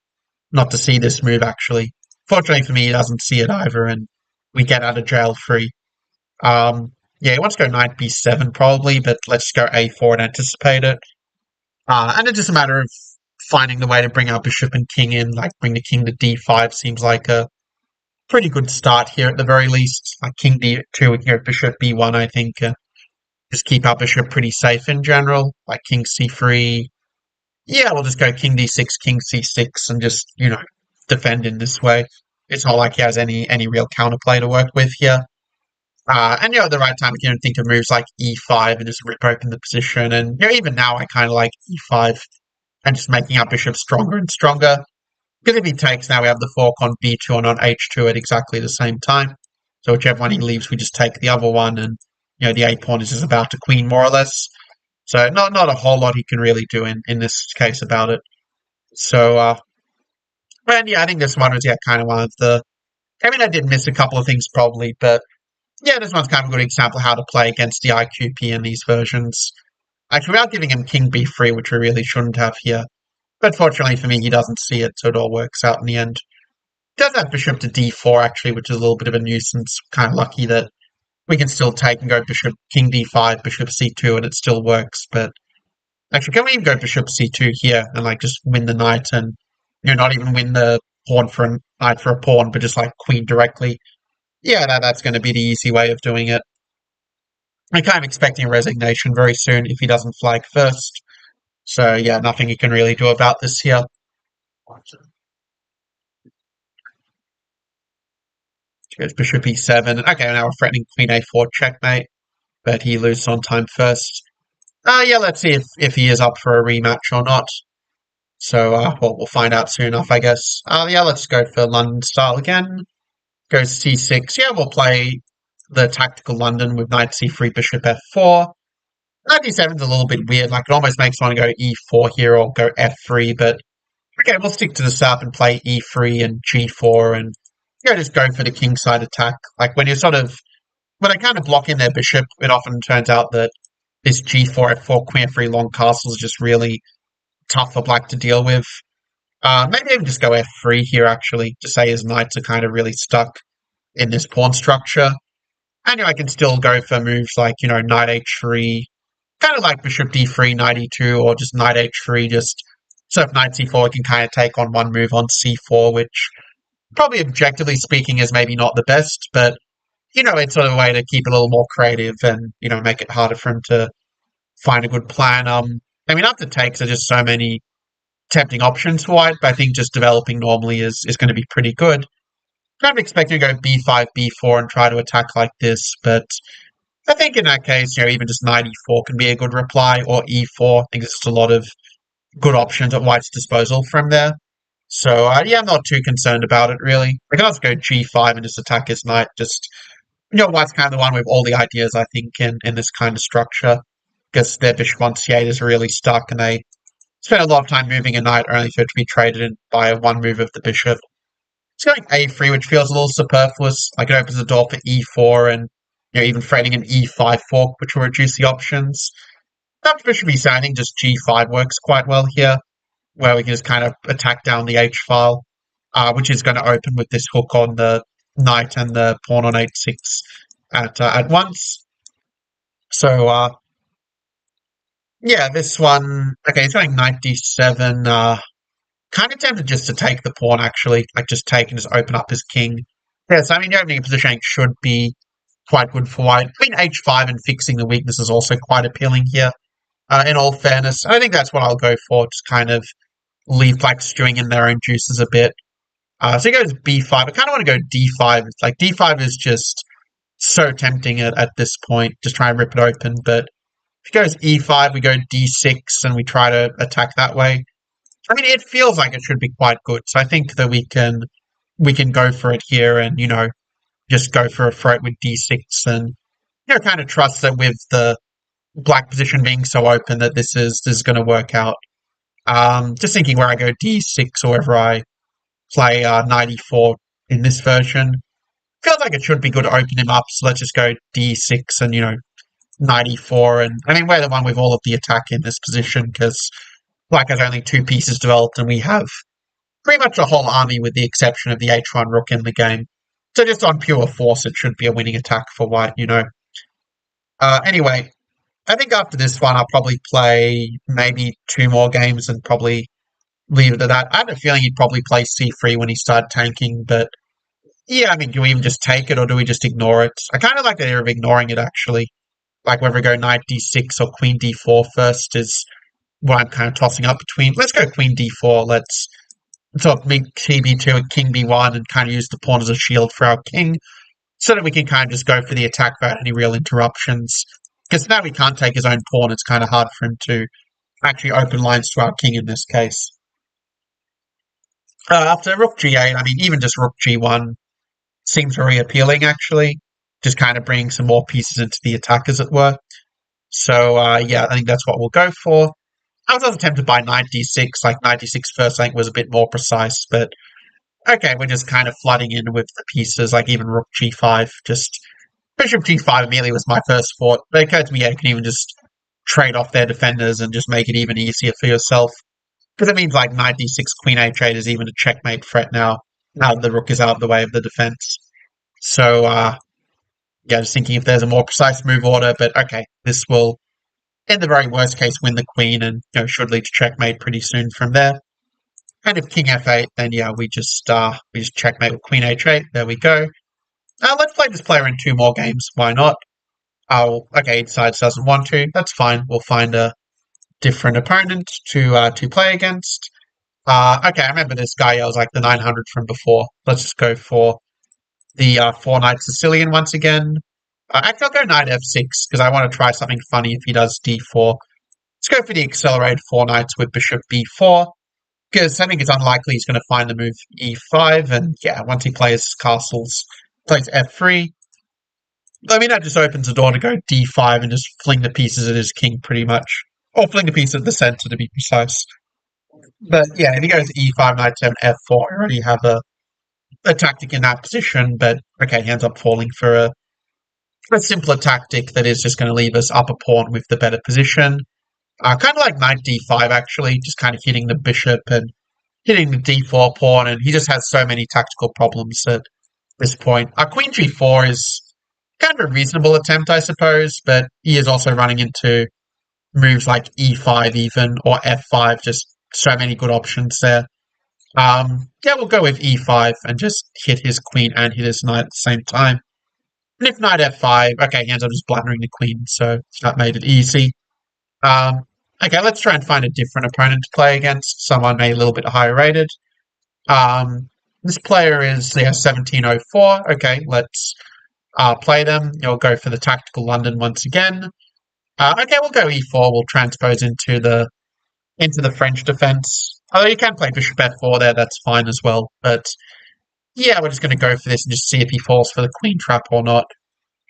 [SPEAKER 1] see this move actually. Fortunately for me, he doesn't see it either, and we get out of jail free. Yeah, he wants to go knight b7 probably, but let's go a4 and anticipate it. And it's just a matter of finding the way to bring our bishop and king in, like bring the king to d5 seems like a pretty good start here at the very least. Like king d2, we can go bishop b1, I think. Just keep our bishop pretty safe in general. Like king c3. Yeah, we'll just go king d6, king c6, and just, defend in this way. It's not like he has any real counterplay to work with here. And at the right time, we can think of moves like e5 and just rip open the position. And even now, I kind of like e5 and just making our bishop stronger and stronger. Because if he takes, now we have the fork on b2 and on h2 at exactly the same time. So whichever one he leaves, we just take the other one, and the a pawn is just about to queen more or less. So not a whole lot he can really do in this case about it. So and yeah, I think this one was kind of one of the. I mean, I did miss a couple of things probably, but yeah, this one's kind of a good example of how to play against the IQP in these versions. Actually, without giving him king b3, which we really shouldn't have here. But fortunately for me, he doesn't see it, so it all works out in the end. He does have bishop to d4, actually, which is a little bit of a nuisance. Kind of lucky that we can still take and go bishop, king d5, bishop c2, and it still works. But actually, can we even go bishop c2 here and just win the knight and not even win the pawn for a knight for a pawn, but just queen directly? Yeah, that's going to be the easy way of doing it. I'm kind of expecting a resignation very soon if he doesn't flag first. So yeah, nothing he can really do about this here. Goes bishop e7. Okay, now we're threatening queen a4 checkmate, but he loses on time first. Yeah, let's see if he is up for a rematch or not. So well, we'll find out soon enough, I guess. Yeah, let's go for London style again. Goes c6. Yeah, we'll play the tactical London with knight c3, bishop f4. knight d7 is a little bit weird. Like, it almost makes me want to go e4 here or go f3, but okay, we'll stick to the south and play e3 and g4 and just go for the kingside attack. Like, when they kind of block in their bishop, it often turns out that this g4, f4, queen f3 long castle is just really tough for black to deal with. Maybe even just go f3 here, actually, to say his knights are kind of really stuck in this pawn structure. And I can still go for moves like, knight h3, kind of like bishop d3, knight e2, or just knight h3, just so if knight c4 can kind of take on one move on c4, which probably objectively speaking is maybe not the best, but, it's sort of a way to keep it a little more creative and, make it harder for him to find a good plan. After takes, there's just so many tempting options for white, but I think just developing normally is going to be pretty good. Kind of expecting to go b5, b4 and try to attack like this, but I think in that case, even just knight e4 can be a good reply, or e4. I think there's just a lot of good options at white's disposal from there. So, I'm not too concerned about it, really. I can also go g5 and just attack his knight. Just, white's kind of the one with all the ideas, I think, in this kind of structure, because their bishop on c8 is really stuck, and they spend a lot of time moving a knight only for it to be traded in by one move of the bishop. It's going a3, which feels a little superfluous. Like, it opens the door for e4 and, even threatening an e5 fork, which will reduce the options. After bishop e7, I think just g5 works quite well here, where we can just kind of attack down the h file, which is going to open with this hook on the knight and the pawn on h6 at once. So, this one, okay, it's going knight d7, kind of tempted just to take the pawn, actually. Like, just take and just open up his king. Yeah, so, the opening position should be quite good for white. Queen h5 and fixing the weakness is also quite appealing here, in all fairness. I think that's what I'll go for, just kind of leave black stewing in their own juices a bit. So he goes b5. I kind of want to go d5. It's like d5 is just so tempting at this point. Just try and rip it open. But if he goes e5, we go d6 and we try to attack that way. It feels like it should be quite good. So I think that we can go for it here and, just go for a threat with d6 and, kind of trust that with the black position being so open that this is going to work out. Just thinking where I go d6 or wherever I play knight e4 in this version. Feels like it should be good to open him up, so let's just go d6 and, knight e4. And, we're the one with all of the attack in this position, because black has only two pieces developed, and we have pretty much a whole army with the exception of the h1 rook in the game. So just on pure force, it should be a winning attack for white, Anyway, I think after this one, I'll probably play maybe two more games and probably leave it at that. I have a feeling he'd probably play c3 when he started tanking, but yeah, do we even just take it or do we just ignore it? I kind of like the idea of ignoring it, actually. Like whether we go knight d6 or queen d4 first is what I'm kind of tossing up between. Let's go queen d4. Let's sort of make b2 and king b1 and kind of use the pawn as a shield for our king so that we can kind of just go for the attack without any real interruptions. Because now we can't take his own pawn, it's kind of hard for him to actually open lines to our king in this case. After rook g8, even just rook g1 seems very appealing, actually. Just kind of bringing some more pieces into the attack, as it were. So, I think that's what we'll go for. I was also tempted by knight d6, like knight d6 first, I think was a bit more precise, but okay, we're just kind of flooding in with the pieces, like even rook g5, just bishop g5 immediately was my first thought. But it occurred to me, you can even just trade off their defenders and just make it even easier for yourself. Because it means like knight d6, queen h8 is even a checkmate threat now that the rook is out of the way of the defense. So, just thinking if there's a more precise move order, but okay, this will, in the very worst case, win the queen and should lead to checkmate pretty soon from there. And if king f8, then we just checkmate with queen h8. There we go. Let's play this player in two more games. Why not? Okay, he decides doesn't want to. That's fine. We'll find a different opponent to play against. Okay, I remember this guy. I was like the 900 from before. Let's just go for the 4 knight Sicilian once again. Actually, I'll go knight f6 because I want to try something funny if he does d4. Let's go for the accelerated 4 knights with bishop b4 because I think it's unlikely he's going to find the move e5. And once he plays castles, plays f3. I mean, that just opens the door to go d5 and just fling the pieces at his king, pretty much. Or fling the piece at the center, to be precise. But yeah, if he goes e5, knight 7, f4, I already have a tactic in that position. But okay, he ends up falling for a simpler tactic that is just going to leave us up a pawn with the better position. Kind of like knight d5, actually, just kind of hitting the bishop and hitting the d4 pawn. And he just has so many tactical problems at this point. Queen g4 is kind of a reasonable attempt, I suppose, but he is also running into moves like e5 even or f5, just so many good options there. Yeah, we'll go with e5 and just hit his queen and hit his knight at the same time. And if knight f5, okay, he ends up just blundering the queen, so that made it easy. Um, okay, let's try and find a different opponent to play against, someone maybe a little bit higher rated. This player is 1704. Okay, let's play them. You'll go for the tactical London once again. Okay, we'll go e4. We'll transpose into the French defense. Although you can play bishop f4 there, that's fine as well. But yeah, we're just going to go for this and just see if he falls for the queen trap or not.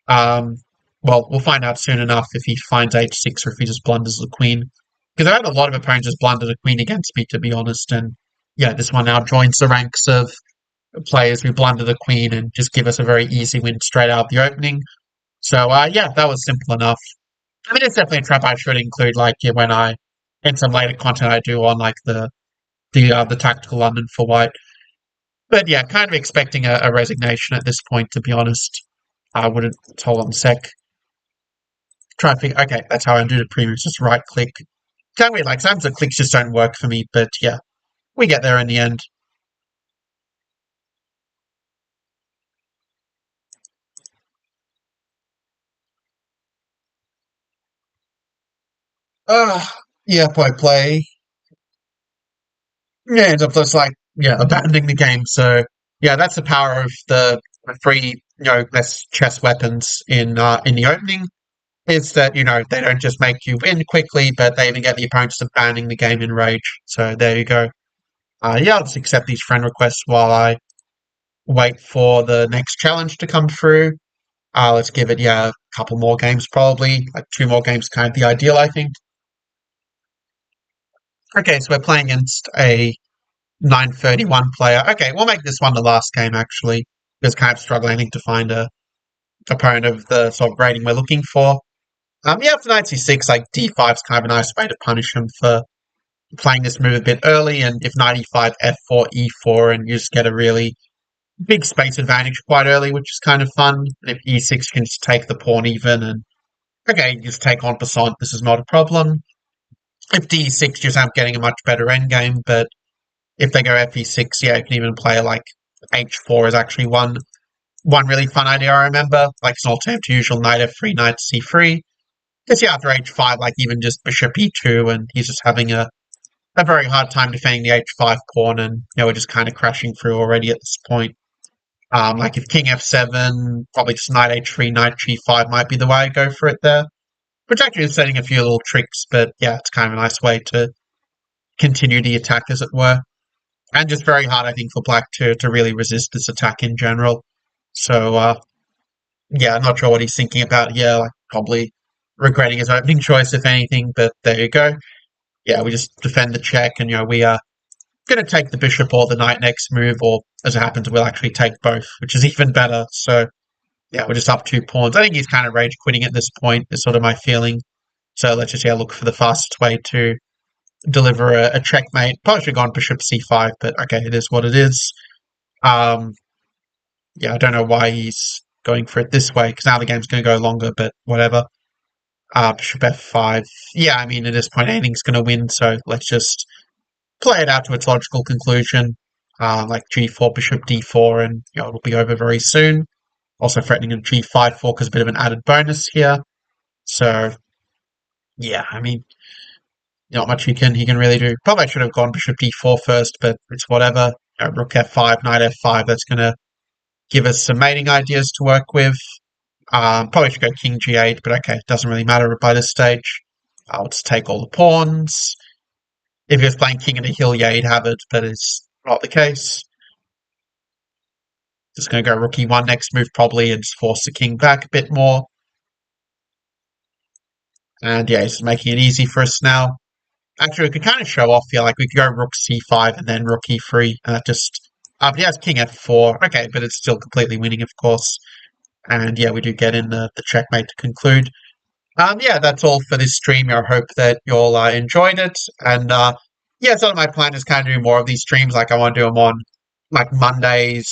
[SPEAKER 1] Um, well, we'll find out soon enough if he finds h6 or if he just blunders the queen. Because I had a lot of opponents just blunder the queen against me, to be honest. And yeah, this one now joins the ranks of players who blunder the queen and just give us a very easy win straight out of the opening. So yeah, that was simple enough. I mean, it's definitely a trap I should include, like yeah, when I in some later content I do on like the tactical London for white. But yeah, kind of expecting a resignation at this point, to be honest. I wouldn't hold on a sec. Try and figure. Okay, that's how I do the previews. Just right click. Can't we like sometimes the clicks just don't work for me, but yeah, we get there in the end. Uh yeah, play. Yeah, ends up just like yeah, abandoning the game. So yeah, that's the power of the free, less chess weapons in the opening. Is that they don't just make you win quickly, but they even get the opponents abandoning the game in rage. So there you go. Yeah, I'll just accept these friend requests while I wait for the next challenge to come through. Let's give it yeah a couple more games probably, like two more games, kind of the ideal, I think. Okay, so we're playing against a 931 player. Okay, we'll make this one the last game actually. Because kind of struggling to find a opponent of the sort of rating we're looking for. Yeah, after knight c6, like d5 is kind of a nice way to punish him for playing this move a bit early. And if knight e5, f4, e4, and you just get a really big space advantage quite early, which is kind of fun. And if e6 can just take the pawn even, and okay, you just take en passant. This is not a problem. If d6, just end up getting a much better endgame. But if they go fe6, yeah, you can even play like h4 is actually one really fun idea I remember, like it's an alternative to usual knight f3, knight c3. Because yeah, after h5, like even just bishop e2, and he's just having a very hard time defending the h5 pawn, and we're just kind of crashing through already at this point. Like if king f7, probably just knight h3, knight g5 might be the way I go for it there. Which actually is setting a few little tricks, but yeah, it's kind of a nice way to continue the attack, as it were. And just very hard, I think, for black to really resist this attack in general. So yeah, I'm not sure what he's thinking about here. Like probably regretting his opening choice, if anything. But there you go. Yeah, we just defend the check, and we are going to take the bishop or the knight next move, or as it happens, we'll actually take both, which is even better. So yeah, we're just up 2 pawns. I think he's kind of rage quitting at this point. Is sort of my feeling. So let's just look for the fastest way to deliver a checkmate. Probably should have gone bishop c5, but okay, it is what it is. Um, yeah, I don't know why he's going for it this way, because now the game's going to go longer, but whatever. Bishop f5. Yeah, I mean, at this point, anything's going to win, so let's just play it out to its logical conclusion. Like g4, bishop d4, and it'll be over very soon. Also threatening a g5 fork is a bit of an added bonus here. So, yeah, I mean, not much he can really do. Probably should have gone bishop d4 first, but it's whatever. Rook f5, knight f5, that's going to give us some mating ideas to work with. Probably should go king g8, but okay, it doesn't really matter by this stage. I'll just take all the pawns. If he was playing king and a hill, yeah, he'd have it, but it's not the case. Just going to go rook e1 next move probably and just force the king back a bit more. And yeah, he's making it easy for us now. Actually, we could kind of show off here. Like we could go rook c5 and then rook e3. Just but he has king f4. Okay, but it's still completely winning, of course. And yeah, we do get in the checkmate to conclude. Yeah, that's all for this stream. I hope that you all enjoyed it. And yeah, sort of my plan is kind of do more of these streams. Like I want to do them on like Mondays,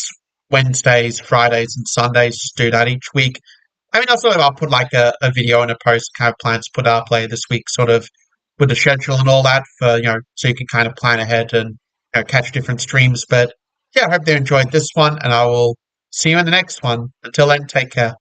[SPEAKER 1] Wednesdays, Fridays, and Sundays. Just do that each week. I mean, I'll put like a video and a post kind of plans to put up later this week, sort of with the schedule and all that for, so you can kind of plan ahead and catch different streams. But yeah, I hope they enjoyed this one and I will see you in the next one. Until then, take care.